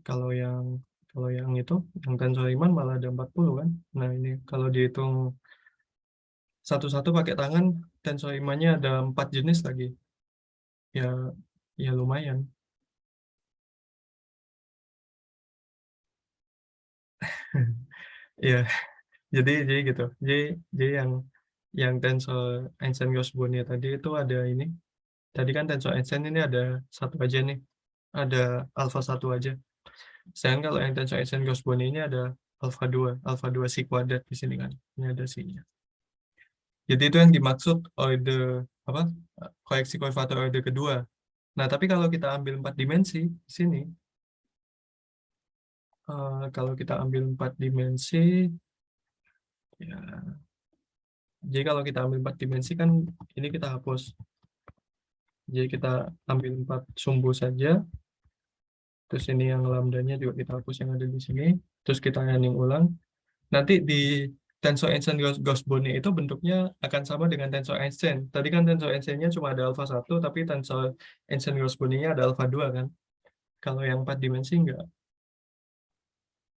kalau yang itu yang tensor Riemann malah ada 40 kan. Nah, ini kalau dihitung satu-satu pakai tangan, tensor Riemann-nya ada 4 jenis lagi. Ya, ya lumayan. Ya, jadi gitu. Jadi yang tensor Einstein Gauss-Bonnet tadi itu ada ini. Tadi kan tensor Einstein ini ada satu aja nih. Ada alfa 1 aja. Sedangkan kalau yang tensor Einstein Gauss-Bonnet ini ada alfa 2 si kuadrat di sini kan. Ini ada si-nya. Jadi itu yang dimaksud order apa? Koleksi koefator order kedua. Nah, tapi kalau kita ambil 4 dimensi di sini, kalau kita ambil 4 dimensi, ya, jadi kalau kita ambil 4 dimensi kan ini kita hapus. Jadi kita ambil 4 sumbu saja, terus ini yang lambdanya juga kita hapus yang ada di sini, terus kita running ulang. Nanti Tensor Einstein Gauss-Bonnet itu bentuknya akan sama dengan tensor Einstein. Tadi kan tensor Einstein-nya cuma ada alpha 1, tapi tensor Einstein Gauss-Bonnet-nya ada alpha 2 kan. Kalau yang 4 dimensi enggak.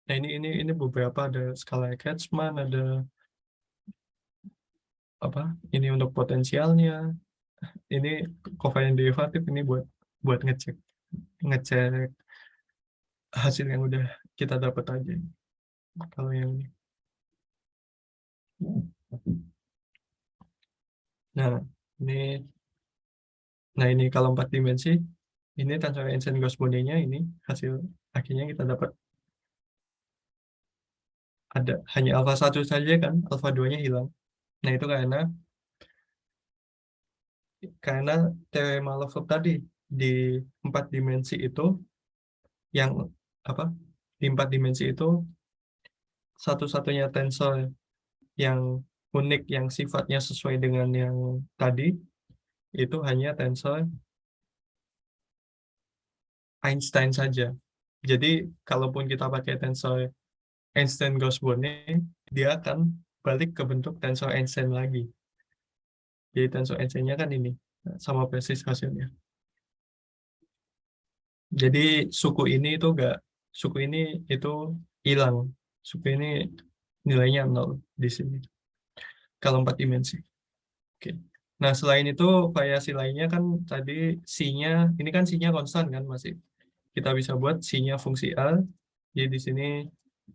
Nah, ini beberapa, ada skala Katsman, ada apa? Ini untuk potensialnya. Ini covariant derivatif, ini buat buat ngecek ngecek hasil yang udah kita dapat aja. Kalau yang ini. Nah, ini ini kalau 4 dimensi, ini tensor Einstein Gauss-Bonnet-nya, ini hasil akhirnya kita dapat ada hanya alpha 1 saja kan, alpha 2-nya hilang. Nah, itu karena teorema Lovelock tadi di 4 dimensi itu yang apa? Di 4 dimensi itu satu-satunya tensor yang unik yang sifatnya sesuai dengan yang tadi itu hanya tensor Einstein saja. Jadi kalaupun kita pakai tensor Einstein-Gauss-Bonnet, dia akan balik ke bentuk tensor Einstein lagi. Jadi tensor Einstein-nya kan ini, sama persis hasilnya. Jadi suku ini itu hilang. Suku ini nilainya 0 di sini. Kalau 4 dimensi. Oke. Nah, selain itu variasi lainnya kan tadi C-nya, ini kan C-nya konstan kan masih. Kita bisa buat C-nya fungsi A. Jadi di sini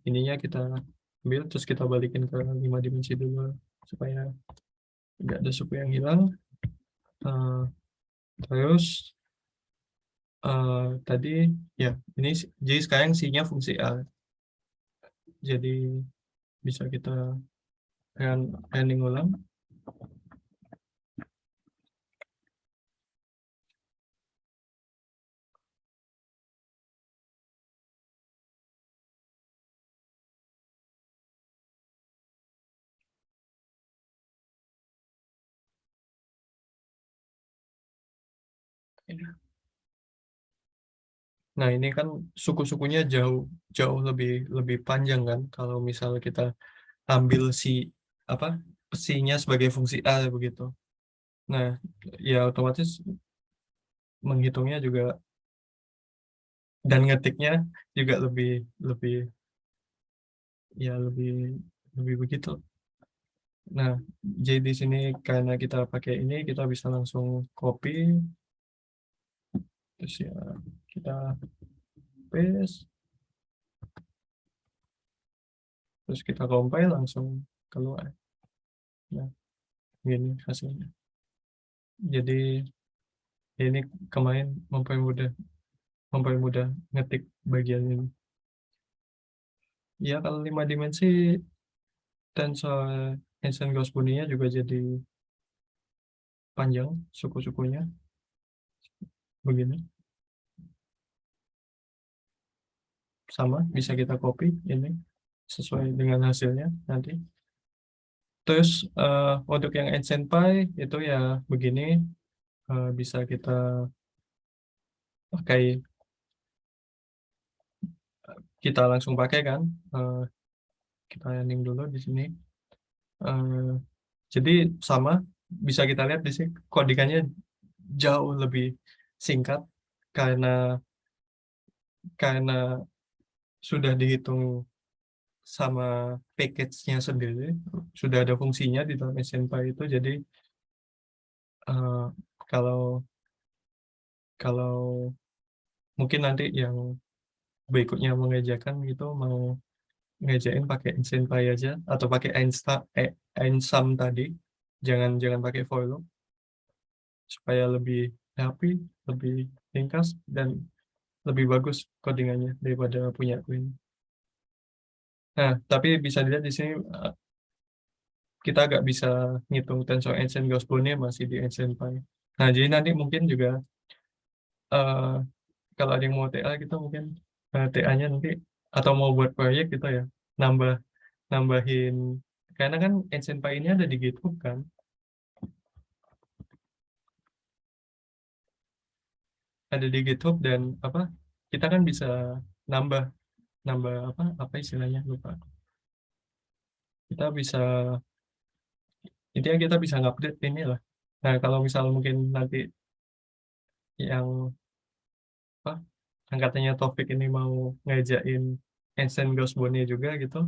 ininya kita ambil, terus kita balikin ke 5 dimensi dulu supaya nggak ada suku yang hilang. Eh, terus tadi ya ini jadi sekarang C-nya fungsi A. Jadi bisa kita running ulang. Nah, ini kan suku-sukunya jauh jauh lebih lebih panjang kan kalau misal kita ambil apa C-nya sebagai fungsi A begitu. Nah, ya otomatis menghitungnya juga dan ngetiknya juga lebih lebih ya lebih lebih begitu. Nah, jadi di sini karena kita pakai ini kita bisa langsung copy, terus ya kita paste, terus kita compile langsung keluar. Nah, ini hasilnya. Jadi ini kemarin mempermudah ngetik bagian ini. Ya, kalau 5 dimensi tensor Einstein Gauss-Bonnet-nya juga jadi panjang suku-sukunya begini. Sama bisa kita copy ini sesuai dengan hasilnya nanti. Terus untuk yang Einstein Pi itu ya begini, bisa kita pakai, kita langsung pakai kan. Eh, kita running dulu di sini. Eh, jadi sama, bisa kita lihat di sini kodikannya jauh lebih singkat karena karena sudah dihitung sama package-nya sendiri, sudah ada fungsinya di dalam SNPy itu. Jadi eh, kalau kalau mungkin nanti yang berikutnya mengerjakan gitu mau ngerjain pakai SNPy aja atau pakai Einsam tadi, jangan jangan pakai for loop supaya lebih rapi, lebih ringkas dan lebih bagus codingannya daripada punya aku ini. Nah, tapi bisa dilihat di sini kita agak bisa ngitung tensor Einstein Gauss-Bonnet masih di Einstein-Pi. Nah, jadi nanti mungkin juga eh, kalau ada yang mau TA gitu mungkin TA-nya nanti atau mau buat proyek gitu ya, nambah nambahin karena kan Einstein-Pi ini ada di GitHub kan, ada di GitHub dan apa kita kan bisa nambah nambah apa apa istilahnya lupa. kita bisa intinya kita bisa ngupdate ini lah. Nah, kalau misal mungkin nanti yang apa angkatannya Taufik ini mau ngajain Einstein Gauss Bonnet juga gitu,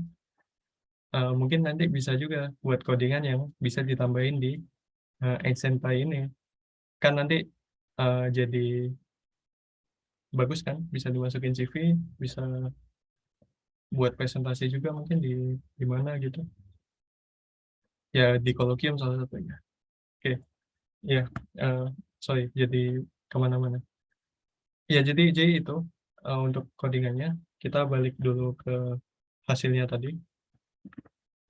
mungkin nanti bisa juga buat codingan yang bisa ditambahin di Einstein Pi ini. Kan nanti jadi bagus kan, bisa dimasukin CV, bisa buat presentasi juga mungkin di mana gitu. Ya di Colloquium salah satunya. Oke, ya, eh, sorry, jadi kemana-mana. Ya jadi itu untuk codingannya. Kita balik dulu ke hasilnya tadi.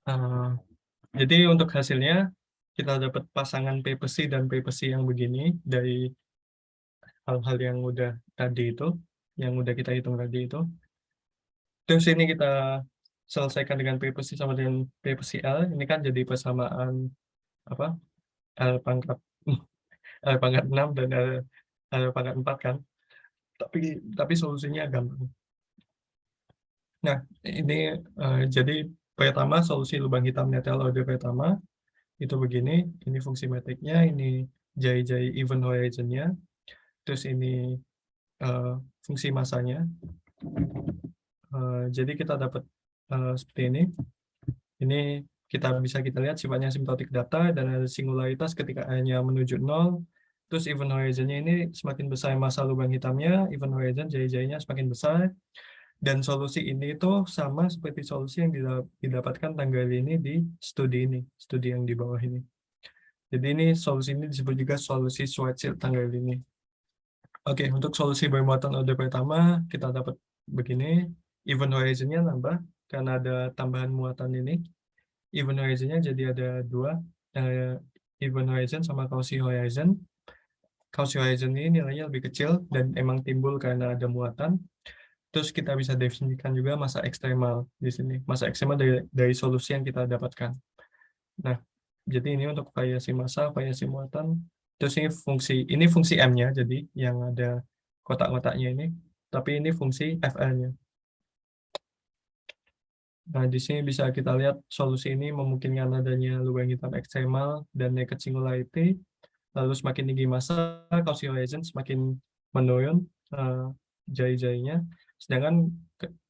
Eh, jadi untuk hasilnya kita dapat pasangan P+C dan P+C yang begini dari hal-hal yang udah tadi itu, yang udah kita hitung tadi itu. Terus ini kita selesaikan dengan P+C sama dengan P+C L. Ini kan jadi persamaan apa? L pangkat L pangkat 6 dan L pangkat 4 kan. Tapi solusinya gampang. Nah, ini jadi pertama solusi lubang hitam netel order pertama itu begini. Ini fungsi metriknya, ini jai event horizon-nya, terus ini eh, fungsi masanya. Jadi kita dapat seperti ini. Ini kita lihat sifatnya asymptotic data dan ada singularitas ketika A-nya menuju 0. Terus event horizon-nya ini semakin besar masa lubang hitamnya, event horizon jai-jainya semakin besar. Dan solusi ini itu sama seperti solusi yang didapatkan tanggal ini di studi yang di bawah ini. Jadi ini solusi ini disebut juga solusi Schwarzschild tanggal ini. Oke, untuk solusi bermuatan order pertama kita dapat begini, event horizon-nya nambah karena ada tambahan muatan ini. Event horizon-nya jadi ada dua, event horizon sama Cauchy horizon. Cauchy horizon ini nilainya lebih kecil dan emang timbul karena ada muatan. Terus kita bisa definisikan juga masa ekstremal di sini. Masa ekstremal dari solusi yang kita dapatkan. Nah, jadi ini untuk variasi massa, variasi muatan. Terus ini fungsi M-nya, jadi yang ada kotak-kotaknya ini. Tapi ini fungsi FL-nya. Nah, di sini bisa kita lihat solusi ini memungkinkan adanya lubang hitam ekstremal dan naked singularity. Lalu semakin tinggi massa, Cauchy horizon semakin menurun jari-jarinya. Sedangkan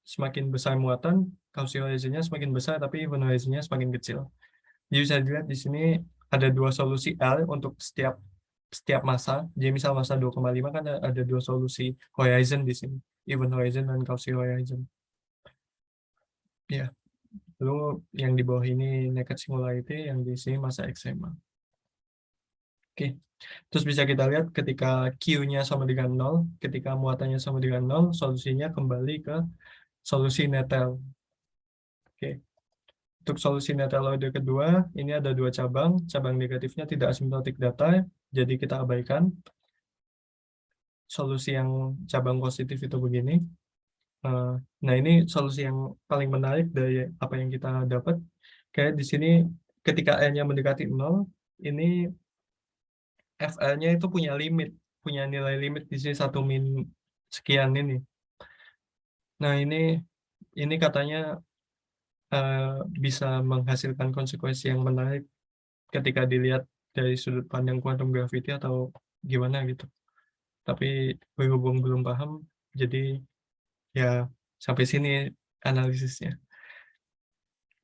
semakin besar muatan, Cauchy horizon-nya semakin besar, tapi event horizon-nya semakin kecil. Jadi bisa dilihat di sini ada dua solusi L untuk setiap massa. Jadi misal massa 2,5 kan ada dua solusi horizon di sini, event horizon dan Cauchy horizon. Ya, lalu yang di bawah ini naked singularity, yang di sini massa ekstremal. Oke, terus bisa kita lihat ketika Q-nya sama dengan 0, ketika muatannya sama dengan 0, solusinya kembali ke solusi netel. Oke, untuk solusi netel order kedua, ini ada dua cabang negatifnya tidak asymptotic data, jadi kita abaikan. Solusi yang cabang positif itu begini. Nah, ini solusi yang paling menarik dari apa yang kita dapat. Kayak di sini ketika N-nya mendekati 0, ini FL-nya itu punya nilai limit di sini 1 min sekian ini. Nah, ini katanya eh, bisa menghasilkan konsekuensi yang menarik ketika dilihat dari sudut pandang quantum gravity atau gimana gitu. Tapi berhubung belum paham, jadi ya sampai sini analisisnya.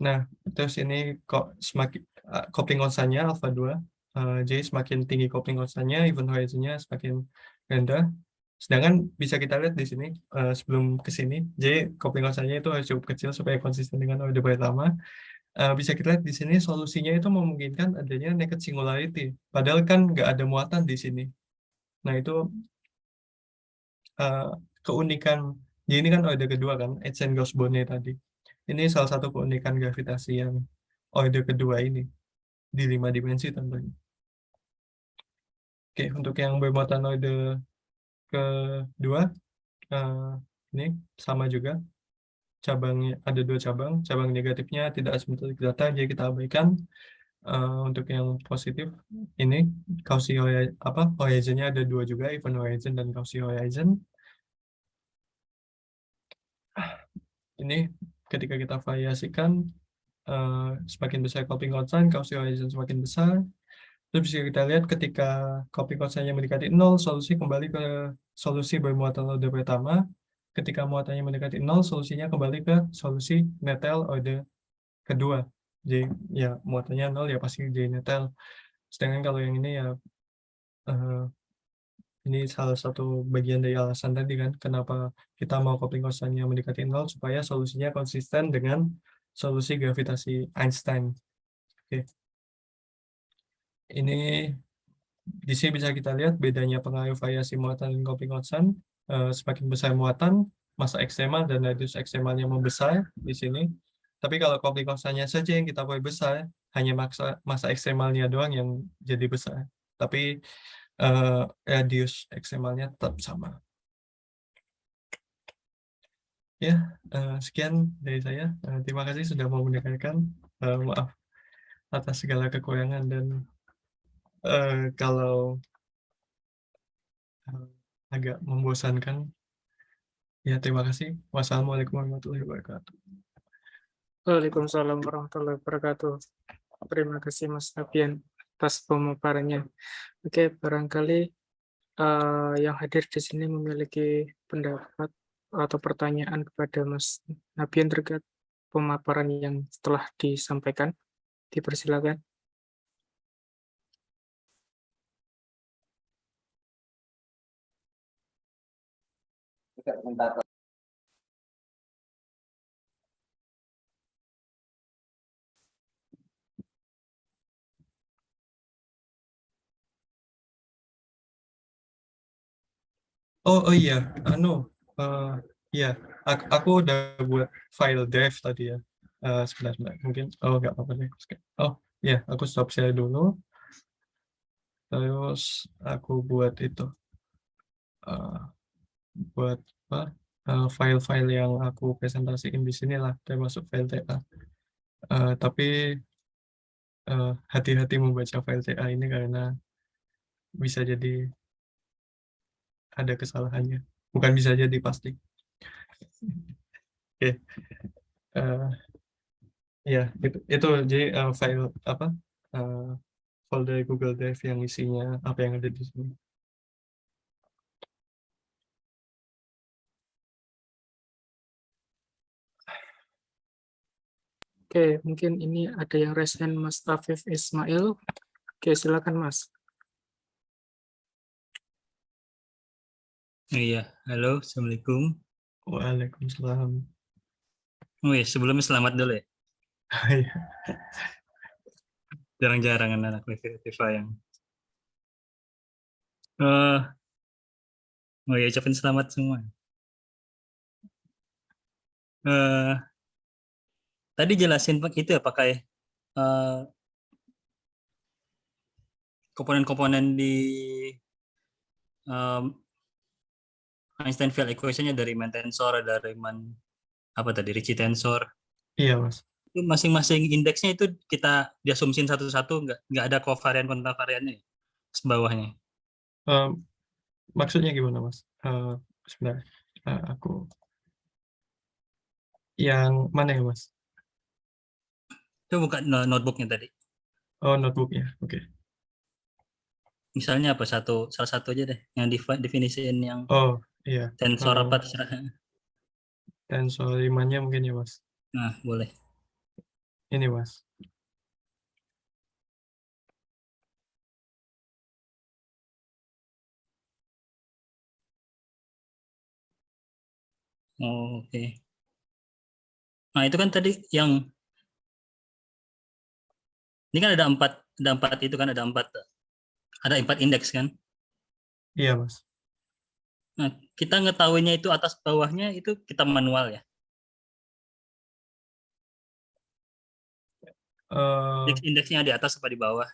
Nah, terus ini kok semakin coupling konstannya alpha 2. Jadi semakin tinggi coupling konstannya, event horizon-nya semakin rendah. Sedangkan bisa kita lihat di sini sebelum ke sini, jadi coupling konstannya itu harus cukup kecil supaya konsisten dengan order pertama. Bisa kita lihat di sini solusinya itu memungkinkan adanya naked singularity. Padahal kan nggak ada muatan di sini. Nah, itu uh, keunikan. Jadi ini kan order kedua kan, Einstein-Gauss-Bonnet tadi. Ini salah satu keunikan gravitasi yang order kedua ini di 5 dimensi tentunya. Oke, untuk yang bermuatan order kedua, eh, ini sama juga. Cabangnya ada dua cabang negatifnya tidak asymptotic data, jadi kita abaikan. Untuk yang positif ini Cauchy horizon-nya ada dua juga, event horizon dan Cauchy horizon. Ini ketika kita variasikan semakin besar coping constant, Cauchy horizon semakin besar. Terus bisa kita lihat ketika coping constantnya mendekati 0, solusi kembali ke solusi bermuatan order pertama. Ketika muatannya mendekati 0, solusinya kembali ke solusi netel order kedua. Jadi ya muatannya 0 ya pasti jadi netel. Sedangkan kalau yang ini ya eh, ini salah satu bagian dari alasan tadi kan kenapa kita mau coping constantnya mendekati 0 supaya solusinya konsisten dengan solusi gravitasi Einstein. Oke. Ini di sini bisa kita lihat bedanya pengaruh variasi muatan dan coping constant. Semakin besar muatan, masa ekstremal dan radius ekstremalnya membesar di sini. Tapi kalau coping constantnya saja yang kita perbesar, hanya masa ekstremalnya doang yang jadi besar. Tapi radius ekstremalnya tetap sama. Ya, sekian dari saya. Terima kasih sudah mau mendengarkan. Maaf atas segala kekurangan dan kalau agak membosankan. Ya, terima kasih. Wassalamualaikum warahmatullahi wabarakatuh. Waalaikumsalam warahmatullahi wabarakatuh. Terima kasih Mas Nabian atas pemaparannya. Oke, barangkali yang hadir di sini memiliki pendapat atau pertanyaan kepada Mas Nabian terkait pemaparan yang telah disampaikan. Dipersilakan. Oh iya, iya, aku udah buat file drive tadi ya. Sebentar, mungkin, nggak apa-apa deh. Oh iya, aku stop share dulu. Terus aku buat itu, eh, buat apa? File-file yang aku presentasiin di sini lah, termasuk file TA. Tapi hati-hati membaca file TA ini karena bisa jadi ada kesalahannya. Bukan bisa jadi pasti. Oke, ya itu jadi file apa? eh, Folder Google Drive yang isinya apa yang ada di sini. Oke, mungkin ini ada yang raise hand Mas Afif Ismail. Oke, silakan Mas. Iya, halo, Assalamualaikum. Waalaikumsalam. Oh iya, sebelumnya selamat dulu ya. Iya. Jarang-jarang anak Viva yang. Oh iya, ucapin selamat semua. Tadi jelasin Pak itu ya pakai komponen-komponen di Einstein field equation-nya dari main tensor, dari apa tadi Ricci tensor. Iya, Mas. Itu masing-masing indeksnya itu kita diasumsin satu-satu, nggak ada kovarian kontravariannya ya, sebawahnya. Maksudnya gimana, Mas? Sebentar, aku yang mana ya, Mas? Itu bukan notebooknya tadi. Oh, notebooknya. Oke. Misalnya apa salah satu aja deh yang definisiin yang Oh, iya. tensor apa terserah. Tensor rimanya mungkin ya, Mas. Nah, boleh. Ini, Mas. Oh, oke. Nah, itu kan tadi yang ini kan ada empat itu kan ada empat indeks kan. Iya, Mas. Nah, kita ngetahuinya itu atas bawahnya itu kita manual ya. Indeksnya di atas apa di bawah?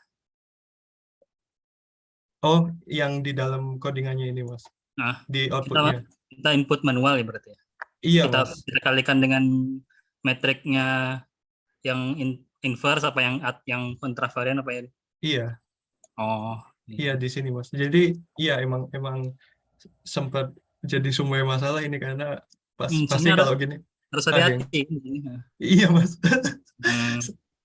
Oh, yang di dalam codingannya ini, Mas. Nah, Di outputnya. kita input manual ya berarti ya. Iya, Kita Mas. kita kalikan dengan metriknya yang inverse apa yang kontravarian apa ya? Iya. Oh, Iya di sini, Mas. Jadi iya emang sempat jadi sumber masalah ini karena pasti sebenarnya kalau gini harus ada yang hati-hati. iya, Mas. Hmm,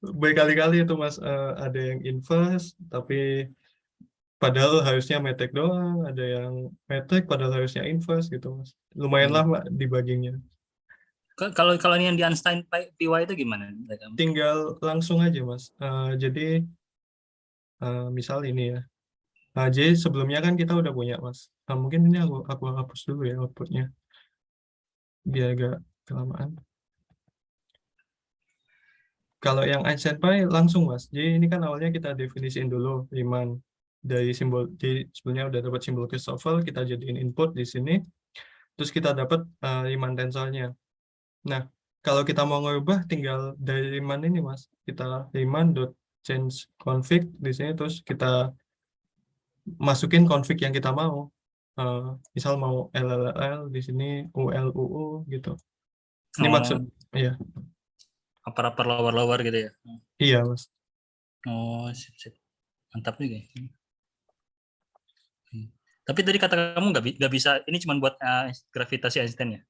Berkali-kali itu Mas, ada yang inverse tapi padahal harusnya metek doang, ada yang metek padahal harusnya inverse gitu Mas. Lumayan iya. lama debuggingnya. Kalau kalau ini yang di Einstein PY itu gimana? Tinggal langsung aja Mas. Jadi misal ini ya. Jadi sebelumnya kan kita udah punya Mas. Mungkin ini aku hapus dulu ya outputnya biar agak kelamaan. Kalau yang Einstein Pi langsung Mas. Jadi ini kan awalnya kita definisiin dulu Riemann dari simbol. Jadi sebelumnya udah dapat simbol Christoffel, kita jadiin input di sini. Terus kita dapat Riemann tensornya. Nah, kalau kita mau ngubah tinggal dari Riemann ini Mas. Kita Riemann dot change config di sini, terus kita masukin config yang kita mau. Misal mau LLL di sini, ULUU gitu. Ini maksud, Oh, iya, upper lower lower gitu ya. iya Mas. Oh, sip, sip. Mantap juga. Tapi tadi kata kamu nggak bisa, ini cuma buat gravitasi Einstein ya?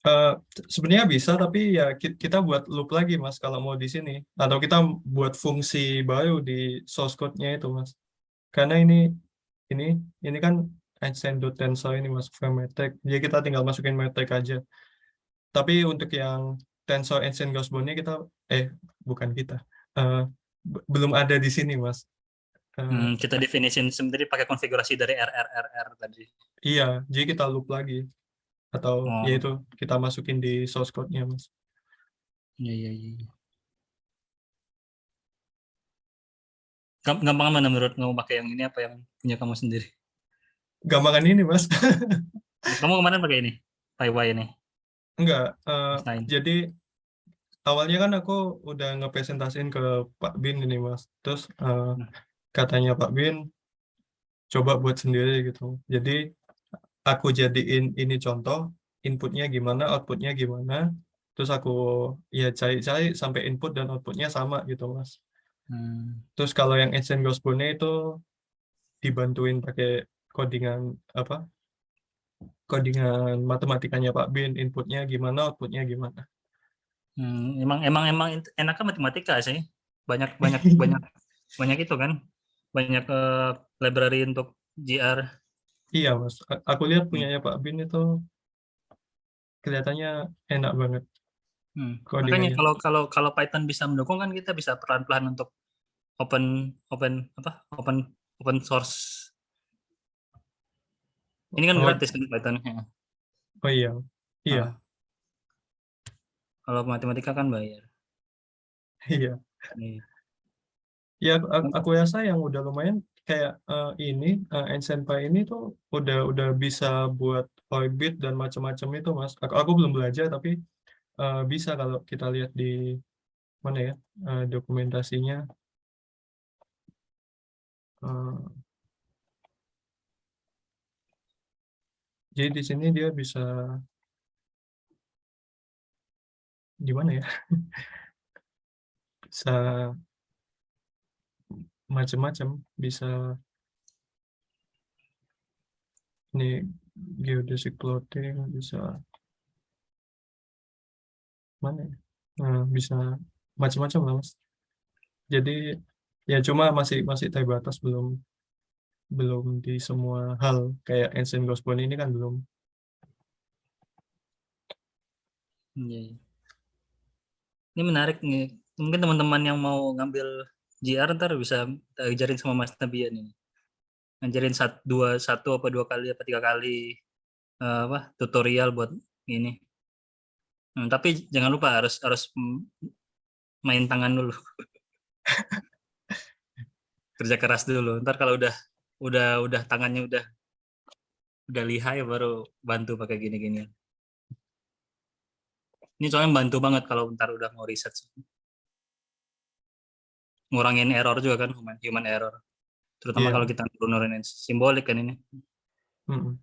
Eh, Sebenarnya bisa, tapi ya kita buat loop lagi Mas kalau mau di sini. Atau kita buat fungsi baru di source code-nya itu Mas. Karena ini ini kan Einstein dot tensor ini Mas, frame metric. Jadi kita tinggal masukin metric aja. Tapi untuk yang tensor Einstein-Gauss-Born-nya kita, bukan kita, eh, belum ada di sini Mas. Kita definisin sendiri pakai konfigurasi dari RRRR tadi. Iya, jadi kita loop lagi. Atau Oh, yaitu kita masukin di source code-nya Mas. iya, iya, iya. Gampang mana menurut kamu pakai yang ini apa yang punya kamu sendiri? Gampangan ini Mas. Kamu kemarin pakai ini, PyY ini, Enggak, Einstein. jadi awalnya kan aku udah ngepresentasiin ke Pak Bin ini Mas. Terus Hmm. katanya Pak Bin coba buat sendiri gitu. Jadi aku jadiin ini contoh, inputnya gimana, outputnya gimana. Terus aku ya cari-cari sampai input dan outputnya sama gitu Mas. Hmm. Terus kalau yang Einstein Gauss-Born itu dibantuin pakai codingan apa? Codingan matematikanya Pak Bin, inputnya gimana, outputnya gimana. Emang enaknya matematika sih. Banyak banyak banyak banyak itu kan. Banyak library untuk GR. Iya Mas, aku lihat Hmm. punyanya Pak Bin itu kelihatannya enak banget Makanya codingannya. kalau Python bisa mendukung kan kita bisa pelan-pelan untuk open open apa open open source. Ini kan Oh, gratis kan Python. Ya. oh iya, iya, Nah, kalau matematika kan bayar. iya. Iya. Ya, aku rasa yang udah lumayan kayak ini Einstein Pi ini tuh udah bisa buat orbit dan macam-macam itu Mas. Aku belum belajar tapi bisa kalau kita lihat di mana ya dokumentasinya. Eh, jadi di sini dia bisa di mana ya? Bisa macam-macam, bisa ini geodesic plotting, bisa mana ya? Bisa macam-macam lah Mas. Jadi ya cuma masih masih terbatas, belum belum di semua hal kayak Einstein Gauss-Born ini kan belum. Iya, iya. Ini menarik nih. Mungkin teman-teman yang mau ngambil GR ntar bisa kita ajarin sama Mas Nabian ini. Ngajarin satu apa dua kali apa tiga kali apa tutorial buat ini. Tapi jangan lupa harus harus main tangan dulu, kerja keras dulu. Ntar kalau udah tangannya udah lihai baru bantu pakai gini-gini. Ini soalnya bantu banget kalau ntar udah mau riset. Ngurangin error juga kan, human error. Terutama Iya. kalau kita nurunin simbolik kan ini. Mm-mm.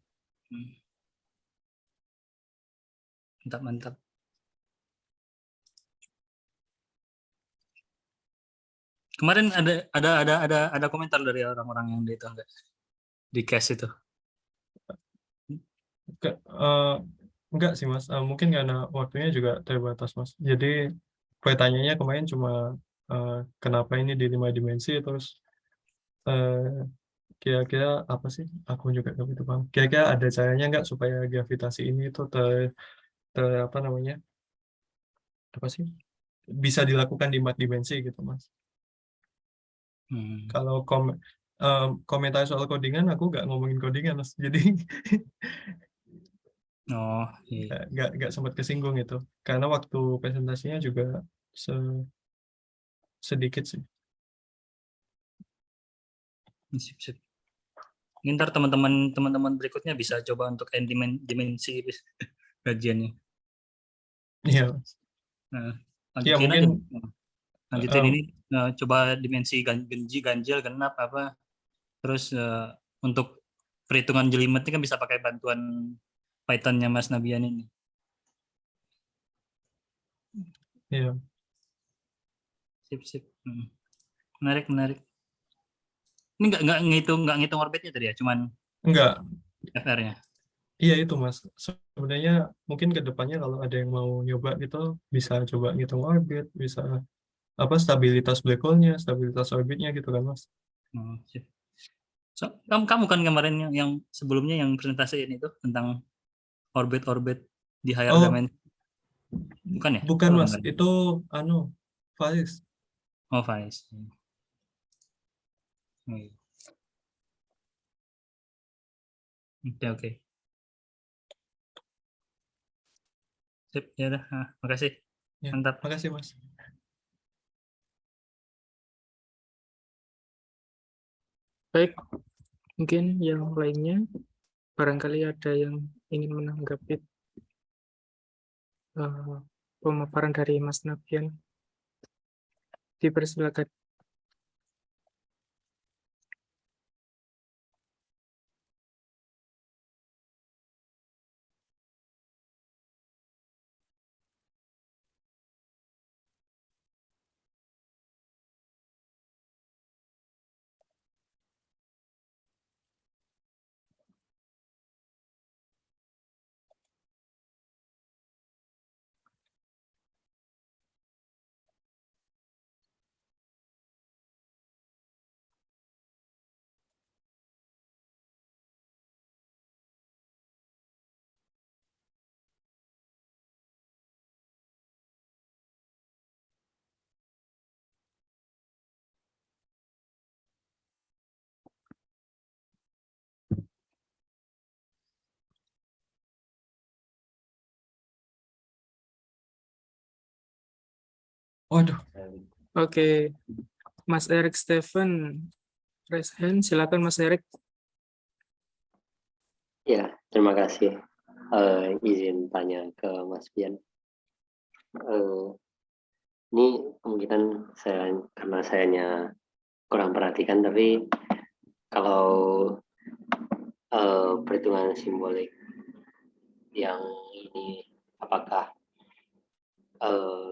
Hmm, Mantap, mantap. Kemarin ada komentar dari orang-orang yang di itu enggak di cast itu. Ke- eh, enggak sih Mas. Mungkin karena waktunya juga terbatas Mas. Jadi pertanyaannya kemarin cuma kenapa ini di 5 dimensi, terus kira-kira apa sih? Aku juga nggak begitu paham. Kira-kira ada caranya nggak supaya gravitasi ini tuh apa namanya? Apa sih? Bisa dilakukan di 4 dimensi gitu, Mas. Hmm. Kalau komentar soal codingan, aku nggak ngomongin codingan, Mas. Jadi Oh, iya. nggak sempat kesinggung itu. Karena waktu presentasinya juga sedikit sih. Sip, sip. Ini ntar teman-teman berikutnya bisa coba untuk dimensi kajiannya. Iya, Nah, ya lanjutin aja. mungkin Lanjutin eh, ini coba dimensi genji, ganjil, genap apa. Terus untuk perhitungan jelimet ini kan bisa pakai bantuan Python-nya Mas Nabian ini. iya. Sip, sip. Menarik, menarik. Ini nggak ngitung orbitnya tadi ya, cuman Enggak, FR-nya. iya itu Mas. Sebenarnya mungkin ke depannya kalau ada yang mau nyoba gitu, bisa coba ngitung orbit, bisa apa stabilitas black hole-nya, stabilitas orbitnya gitu kan Mas. Oh, sip. So, kamu kan kemarin yang sebelumnya yang presentasiin itu tentang orbit-orbit di higher Oh, dimension. Bukan ya? bukan Oh, Mas, bukan. itu anu Faris. Oh, Faiz. Hmm. Oke, oke. Sip, ya udah. Makasih. Ya, Mantap. makasih Mas. Baik, mungkin yang lainnya barangkali ada yang ingin menanggapi pemaparan dari Mas Nabian. Dipersilakan. Waduh, Oke, Mas Erik Steven, raise hand. Silakan Mas Erik. Ya, terima kasih. Izin tanya ke Mas Bian. Ini kemungkinan karena sayanya kurang perhatikan, tapi kalau perhitungan simbolik yang ini apakah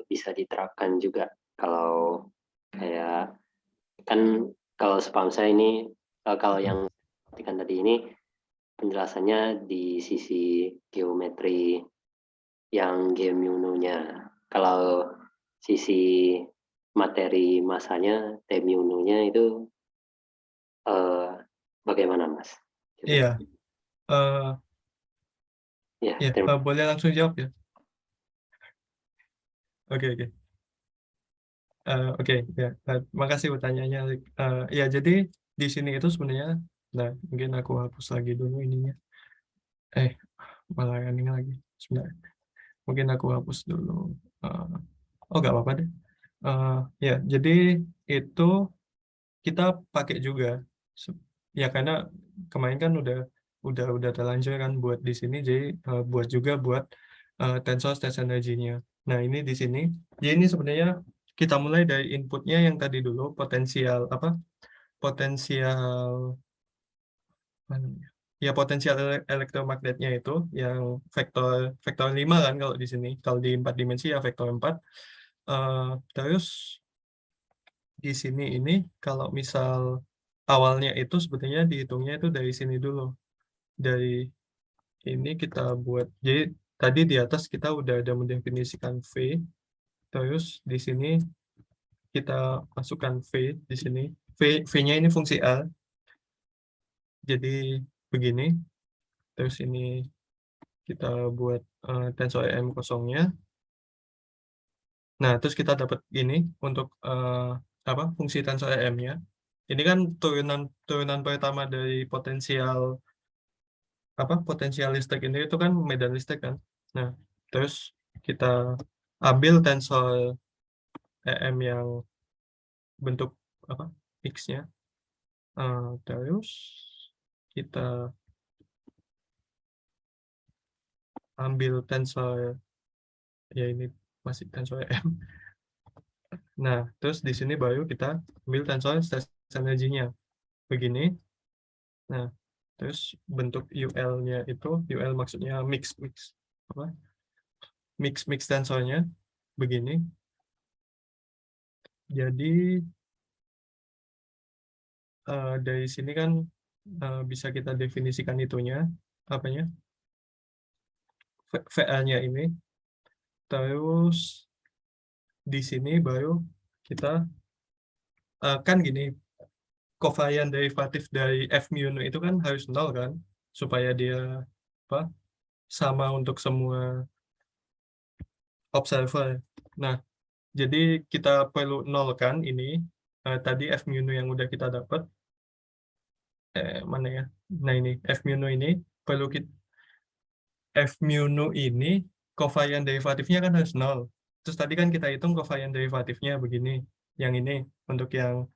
bisa diterapkan juga kalau kayak kan kalau sepaham saya ini kalau yang perhatikan tadi ini penjelasannya di sisi geometri yang G-mu-nya. Kalau sisi materi masanya T-mu-nya itu bagaimana Mas? Gitu. iya. Ya, Ya, boleh langsung jawab ya. Oke, oke. Oke, ya. Makasih pertanyaannya. Ya, jadi di sini itu sebenarnya, nah mungkin aku hapus lagi dulu ininya. Malah ini lagi. Sebenarnya, mungkin aku hapus dulu. Oh, nggak apa-apa deh. Ya, jadi itu kita pakai juga. Ya, karena kemarin kan udah terlanjur kan buat di sini, jadi buat juga buat tensor state energy-nya. Nah, ini di sini. Jadi ini sebenarnya kita mulai dari inputnya yang tadi dulu, potensial apa? Potensial mana ya? Ya, potensial elektromagnetnya itu yang vektor 5 kan kalau di sini. Kalau di 4 dimensi ya vektor 4. Terus di sini ini kalau misal awalnya itu sebetulnya dihitungnya itu dari sini dulu. Dari ini kita buat, jadi tadi di atas kita udah ada mendefinisikan V, Terus di sini kita masukkan V di sini. V-nya ini fungsi A. Jadi begini. Terus ini kita buat tensor EM kosongnya. Nah, terus kita dapat ini untuk fungsi tensor EM-nya. Ini kan turunan pertama dari potensial listrik ini itu kan medan listrik kan. Nah, terus kita ambil tensor EM yang bentuk X-nya. Terus kita ambil tensor, ya ini masih tensor EM. Nah, terus di sini baru kita ambil tensor stress energinya begini. Nah, terus bentuk UL-nya itu, UL maksudnya mix tensornya begini. Jadi dari sini kan bisa kita definisikan itunya, VA-nya ini. Terus di sini baru kita kan gini, covariant derivatif dari F mu nu itu kan harus 0 kan, supaya dia sama untuk semua observer. Nah, jadi kita perlu nolkan ini tadi F mu nu yang udah kita dapat. Mana ya? Nah, ini F mu nu ini perlu F mu nu ini covariant derivatifnya kan harus 0. Terus tadi kan kita hitung covariant derivatifnya begini. Yang ini untuk yang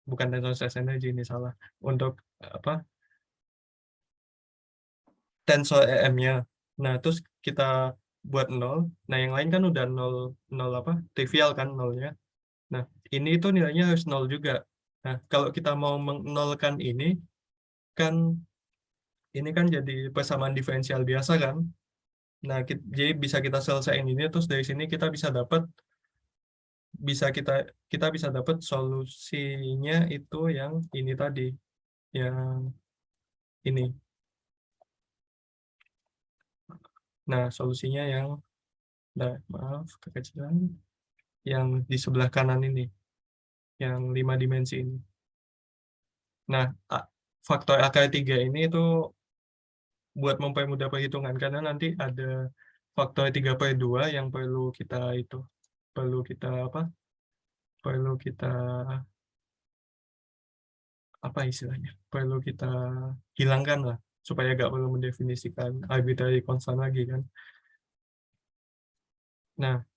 bukan tensor stress energy, ini salah. Untuk tensor EM-nya. Nah, terus kita buat 0. Nah, yang lain kan udah 0 trivial kan nolnya. Nah, ini itu nilainya harus 0 juga. Nah, kalau kita mau menolkan ini kan jadi persamaan diferensial biasa kan. Nah, jadi bisa kita selesaiin ini, terus dari sini kita bisa dapat solusinya itu yang ini tadi, yang ini. Nah, solusinya yang, maaf kekecilan, yang di sebelah kanan ini, yang 5 dimensi ini. Nah, faktor akar 3 ini itu buat mempermudah perhitungan, karena nanti ada faktor 3/2 yang perlu kita hilangkan lah, supaya nggak perlu mendefinisikan arbitrary constant lagi kan. Nah,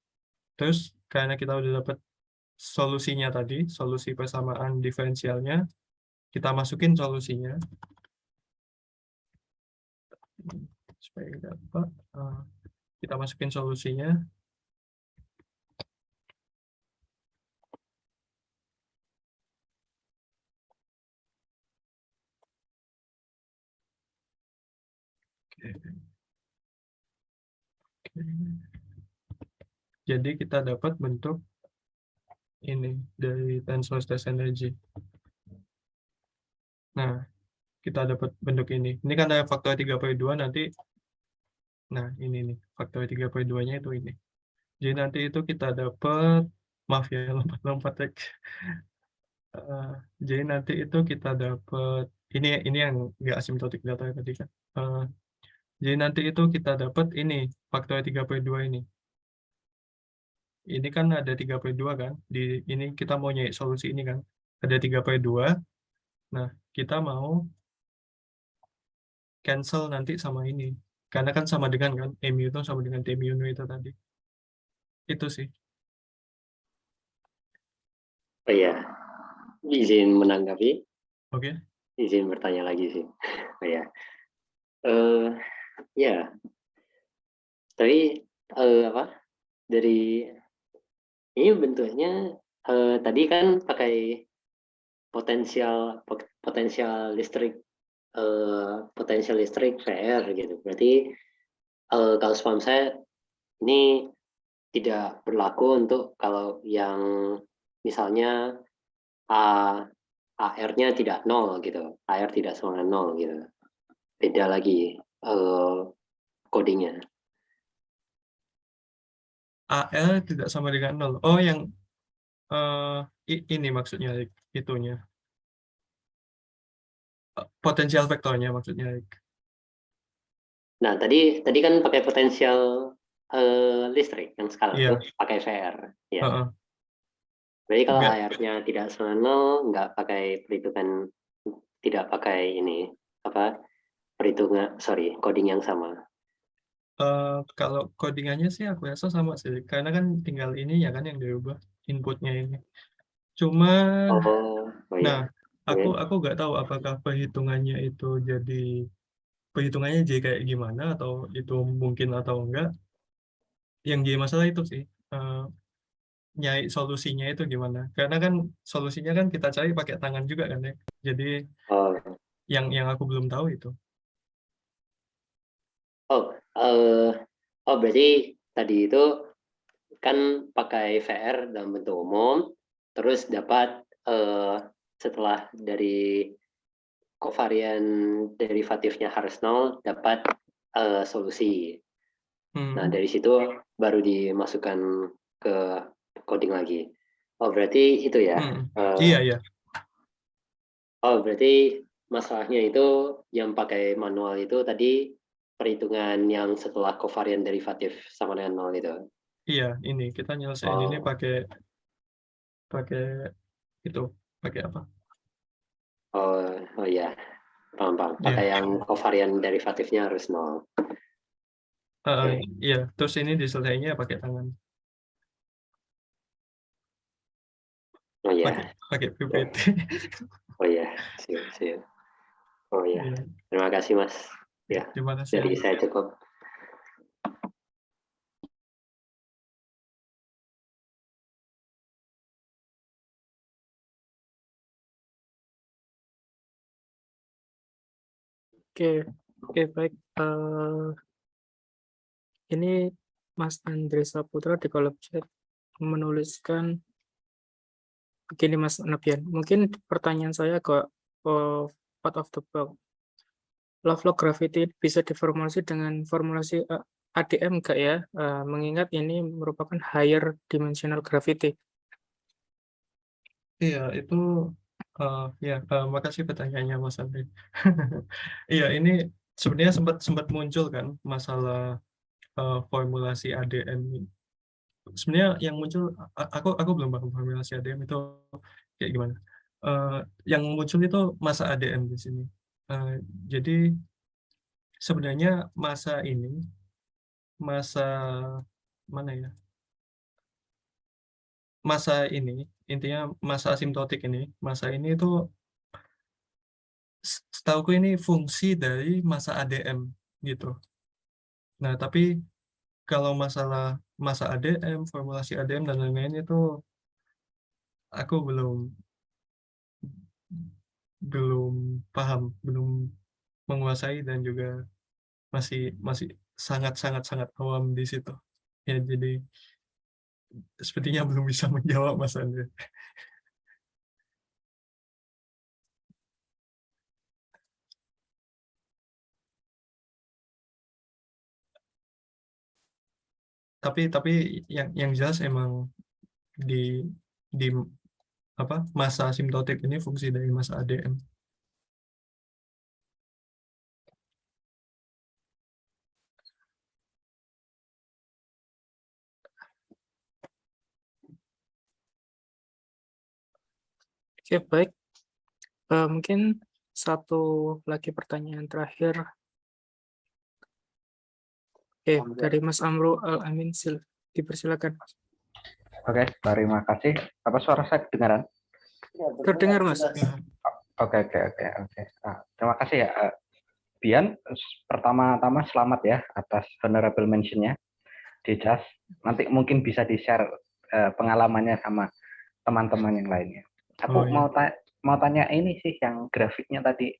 terus karena kita udah dapat solusinya tadi, solusi persamaan diferensialnya, kita masukin solusinya supaya dapat, kita masukin solusinya. Jadi kita dapat bentuk ini dari tensor stress energy. Nah, kita dapat bentuk ini. Ini kan ada faktor 3/2 nanti. Nah, ini nih, faktor 3/2-nya itu ini. Jadi nanti itu kita dapat, maaf ya, lompat-lompat. Jadi nanti itu kita dapat, ini yang nggak asymptotic data tadi kan. Jadi nanti itu kita dapat ini, faktor 3/2 ini. Ini kan ada 3/2 kan. Ini kita mau nyari solusi ini kan. Ada 3/2. Nah, kita mau cancel nanti sama ini. Karena kan sama dengan kan, mu itu sama dengan T mu nu itu tadi. Itu sih. Oh iya, izin menanggapi. Oke. Izin bertanya lagi sih. Oh ya. Ya. Tapi dari ini bentuknya tadi kan pakai potensial listrik VR gitu. Berarti kalau sepaham saya ini tidak berlaku untuk kalau yang misalnya AR-nya tidak 0 gitu. AR tidak sama 0 gitu. Beda lagi codingnya. AL tidak sama dengan 0. Oh, yang ini maksudnya itunya. Potensial vektornya maksudnya. Nah, tadi kan pakai potensial listrik yang skala Iya. tuh pakai VR. Ya. Heeh. Berarti kalau Nggak. AR-nya tidak sama 0, nggak pakai perhitungan, tidak pakai ini apa perhitungan, coding yang sama. Kalau codingannya sih aku rasa sama sih, karena kan tinggal ini ya kan yang diubah inputnya ini. Cuma, Oh nah, iya. Oke. aku nggak tahu apakah perhitungannya itu jadi perhitungannya jadi kayak gimana atau itu mungkin atau enggak. Yang jadi masalah itu sih nyari solusinya itu gimana. Karena kan solusinya kan kita cari pakai tangan juga kan ya. Jadi Oh, yang aku belum tahu itu. berarti tadi itu kan pakai VR dalam bentuk umum, terus dapat setelah dari kovarian derivatifnya harus 0, dapat solusi. Nah, dari situ baru dimasukkan ke coding lagi. Oh, berarti itu ya. Iya, iya. Berarti masalahnya itu yang pakai manual itu tadi perhitungan yang setelah kovarian derivatif sama dengan 0 itu. Iya, ini kita nyelesain ini pakai itu, pakai apa? Oh iya, paham. Iya. Pakai yang kovarian derivatifnya harus 0. Oke. Iya, terus ini diselesainya pakai tangan, Oh iya, pakai PPT. oh iya, siap. Oh iya, Iya. terima kasih Mas. Ya, Terima kasih. dari saya cukup. Oke, baik. Ini Mas Andre Saputra di kolom chat menuliskan begini, Mas Nabian. Mungkin pertanyaan saya ke out of the box. Lovelock gravity bisa diformulasi dengan formulasi ADM nggak ya? Mengingat ini merupakan higher dimensional gravity. Iya, itu ya, makasih pertanyaannya Mas Andri. Iya, ini sebenarnya sempat muncul kan masalah formulasi ADM. Sebenarnya yang muncul, aku belum paham formulasi ADM itu kayak gimana. Yang muncul itu masa ADM di sini. Jadi sebenarnya masa mana ya? Masa ini, intinya masa asimptotik ini, masa ini itu setauku ini fungsi dari masa ADM gitu. Nah, tapi kalau masalah masa ADM, formulasi ADM dan lain-lain itu aku belum paham, belum menguasai dan juga masih masih sangat sangat sangat awam di situ. Ya, jadi sepertinya belum bisa menjawab Mas Andre. Tapi yang jelas emang di di apa masa asimptotik ini fungsi dari masa ADM. Oke, baik. Mungkin satu lagi pertanyaan terakhir. Dari Mas Amro Al-Amin, dipersilakan. Oke, terima kasih. Apa suara saya kedengaran? Terdengar, Mas. Oke. Terima kasih ya, Bian. Pertama-tama selamat ya atas honorable mention-nya di JAS. Nanti mungkin bisa di-share pengalamannya sama teman-teman yang lainnya. Aku mau tanya ini sih yang grafiknya tadi.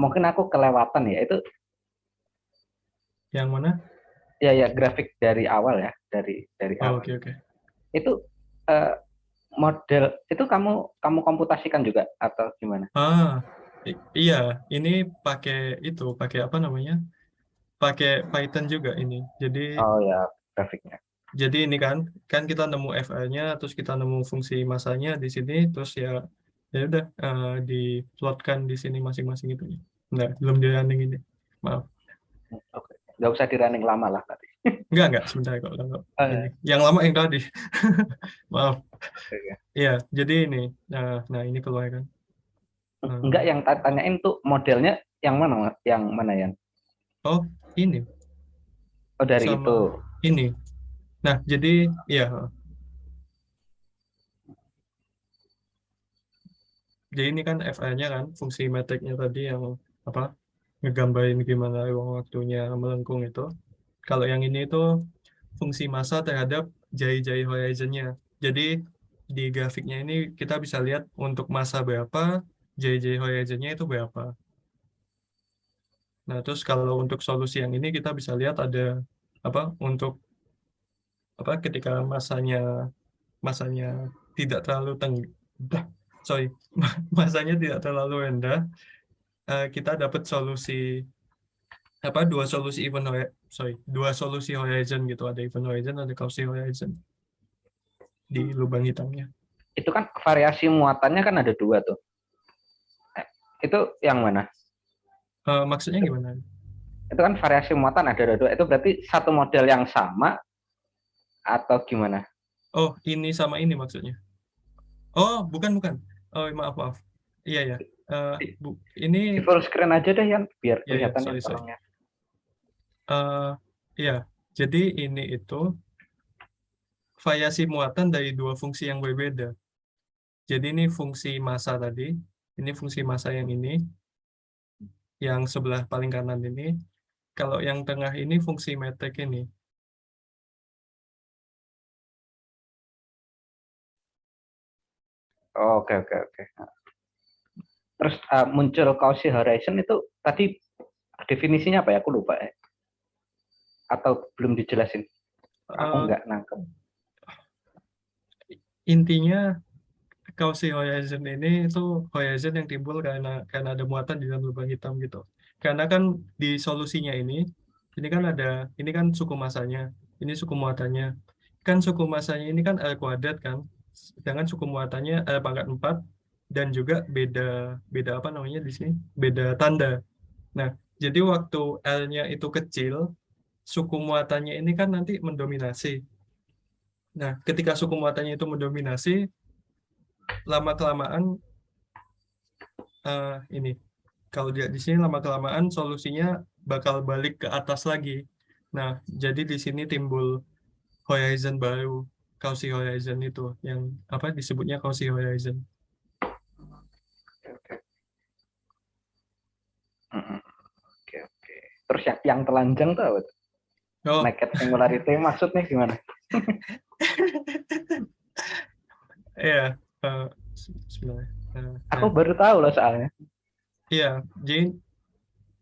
Mungkin aku kelewatan ya, itu yang mana? Ya grafik dari awal ya, dari awal. Oke. Itu model itu kamu komputasikan juga atau gimana? Iya, ini pakai apa namanya? Pakai Python juga ini. Jadi grafiknya. Jadi ini kan kita nemu FR-nya, terus kita nemu fungsi masanya di sini, terus ya udah diplotkan di sini masing-masing itu. Nah, belum di running ini. Maaf. Oke. Nggak usah di running lama lah tadi. Enggak, sebentar kok. Ini. Eh, Yang lama yang tadi. Maaf. Oke. Iya, jadi ini. Nah, ini keluar kan. Enggak, yang tanyain tuh modelnya yang mana? Yang mana ya? Oh, ini. Oh, dari Sama itu. ini. Nah, jadi ya. Jadi ini kan FR-nya kan, fungsi metriknya tadi yang apa? Ngegambarin gimana ruang waktunya melengkung itu. Kalau yang ini itu fungsi massa terhadap jari-jari horizon-nya. Jadi di grafiknya ini kita bisa lihat untuk massa berapa, jari-jari horizon-nya itu berapa. Nah, terus kalau untuk solusi yang ini kita bisa lihat ada apa untuk apa ketika masanya tidak terlalu masanya tidak terlalu rendah, kita dapat solusi apa dua solusi horizon gitu, ada event horizon, ada Cauchy horizon di lubang hitamnya. Itu kan variasi muatannya kan ada 2 tuh. Itu yang mana? Maksudnya gimana? Itu kan variasi muatan ada 2. Itu berarti satu model yang sama atau gimana? Oh, ini sama ini maksudnya. Oh, bukan. Oh, maaf. Iya ya. Ini Di full screen aja deh yang biar ya, kelihatan ya sorry. tolongnya. Iya. Jadi ini itu variasi muatan dari dua fungsi yang berbeda. Jadi ini fungsi massa tadi, ini fungsi massa yang ini, yang sebelah paling kanan ini. Kalau yang tengah ini fungsi metrik ini. Oh, oke. Terus muncul Cauchy horizon itu tadi definisinya apa ya? Aku lupa ya. Atau belum dijelasin? Aku nggak nangkep. Intinya Cauchy horizon ini itu horizon yang timbul karena ada muatan di dalam lubang hitam gitu. Karena kan di solusinya ini kan ada, ini kan suku massanya, ini suku muatannya. Kan suku massanya ini kan L kuadrat kan, sedangkan suku muatannya L pangkat 4, dan juga beda apa namanya di sini, beda tanda. Nah, jadi waktu L-nya itu kecil, suku muatannya ini kan nanti mendominasi. Nah, ketika suku muatannya itu mendominasi, lama-kelamaan ini, kalau lihat di sini lama-kelamaan solusinya bakal balik ke atas lagi. Nah, jadi di sini timbul horizon baru, Cauchy horizon itu, yang apa disebutnya Cauchy horizon. Oke. Terus yang telanjang tuh apa? Oh, Naked singularity maksudnya gimana? iya, sebenarnya. Aku baru tahu loh soalnya. Iya, jadi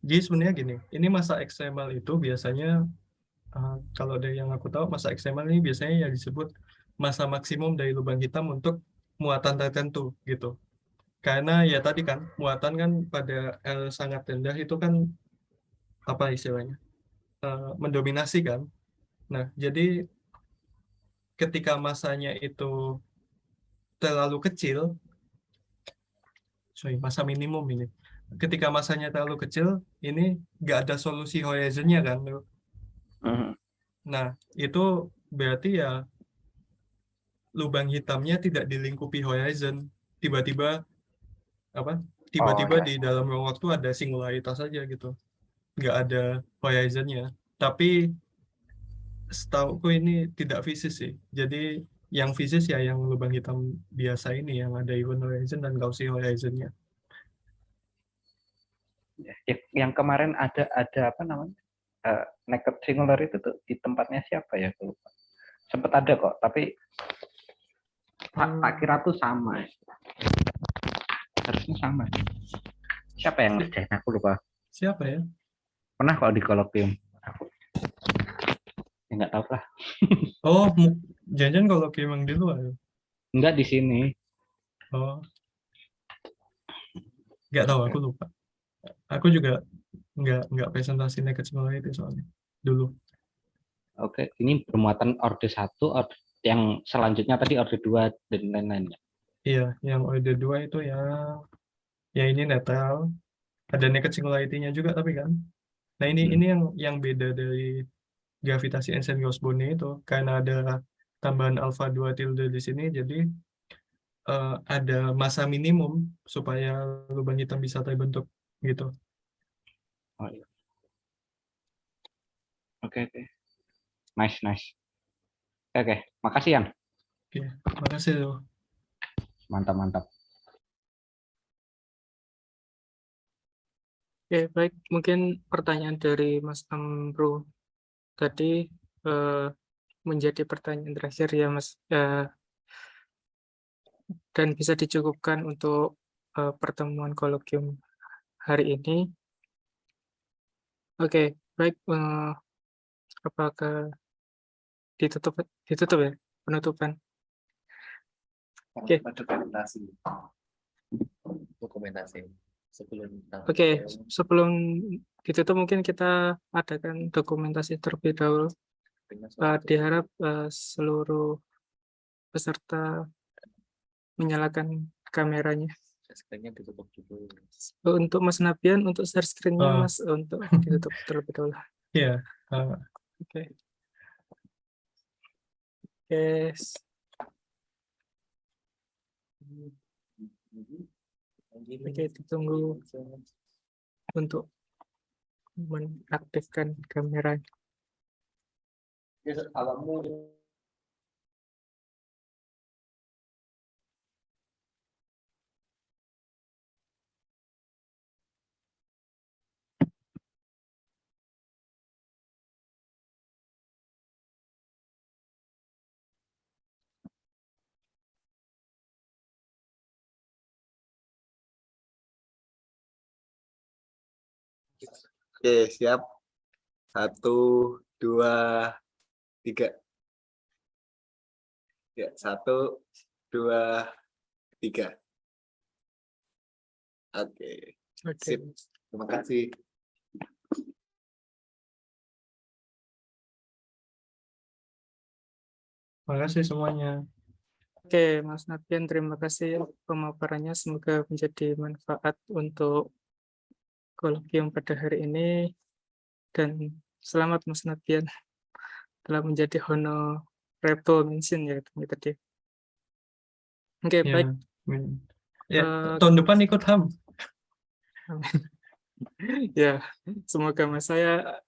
sebenarnya gini, ini masa ekstremal itu biasanya, kalau dari yang aku tahu, masa ekstremal ini biasanya yang disebut masa maksimum dari lubang hitam untuk muatan tertentu gitu. Karena ya tadi kan, muatan kan pada L sangat rendah itu kan apa istilahnya, mendominasi kan. Nah, jadi ketika masanya itu terlalu kecil, masa minimum ini. Ketika masanya terlalu kecil, ini nggak ada solusi horizonnya kan. Nah, itu berarti ya lubang hitamnya tidak dilingkupi horizon. Tiba-tiba Oh ya. di dalam ruang waktu ada singularitas saja gitu. Nggak ada horizonnya. Tapi setauku ini tidak fisis sih. Jadi yang fisis ya yang lubang hitam biasa ini, yang ada event horizon dan Cauchy horizonnya. Yang kemarin ada apa namanya? Naked singularity itu tuh di tempatnya siapa ya? Aku lupa. Sempat ada kok, tapi tak kira tuh sama. Harusnya sama. Siapa yang ngerjain? Aku lupa. Siapa ya? Pernah kok di kolokvium. Aku ya nggak tahu lah. Oh, jangan kalau emang di luar. Enggak di sini. Oh, nggak tahu, aku lupa. Aku juga nggak presentasi naked singularity soalnya dulu. Oke, ini bermuatan orde 1, orde yang selanjutnya tadi orde 2 dan lain-lainnya. Iya, yang orde 2 itu ya ini netral, ada naked singularity-nya juga tapi kan. Nah, ini yang beda dari gravitasi Einstein-Gauss-Bonnet itu karena ada tambahan alpha 2 tilde di sini, jadi ada massa minimum supaya lubang hitam bisa terbentuk gitu. Oh, iya. Oke. Nice. Oke. Makasih, Yan. Oke, makasih loh. Mantap. Oke, baik. Mungkin pertanyaan dari Mas Amro tadi menjadi pertanyaan terakhir ya, Mas. Dan bisa dicukupkan untuk pertemuan kolokium hari ini. Oke, baik. Apakah ditutup ya penutupan? Oke. Dokumentasi sebelum Oke, sebelum ditutup mungkin kita adakan dokumentasi terlebih dahulu. Diharap seluruh peserta menyalakan kameranya. screen-nya ditutup dulu. Untuk Mas Nabian, untuk share screen-nya Oh. Mas, untuk ditutup terlebih dahulu. Iya, Oke. Yes. Oke, ditunggu untuk mengaktifkan kamera. Oke, siap. 1, 2, 3. Ya, 1, 2, 3. Oke, Oke. sip. Terima kasih. makasih semuanya. Oke, Mas Nabian, terima kasih pemaparannya. Semoga menjadi manfaat untuk kolokium pada hari ini. Dan selamat Mas Nabian telah menjadi honorable mention ya tadi. Oke, Ya, baik. ya, Eh, tahun depan ikut HAM. Ya, semoga Mas. Saya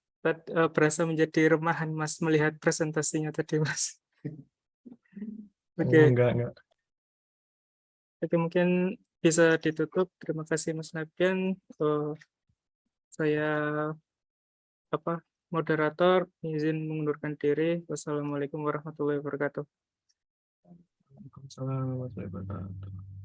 berasa menjadi remahan Mas melihat presentasinya tadi, Mas. Oke. Enggak. Oke, mungkin bisa ditutup. Terima kasih Mas Nabian. Saya moderator izin mengundurkan diri. Wassalamualaikum warahmatullahi wabarakatuh. Waalaikumsalam warahmatullahi wabarakatuh.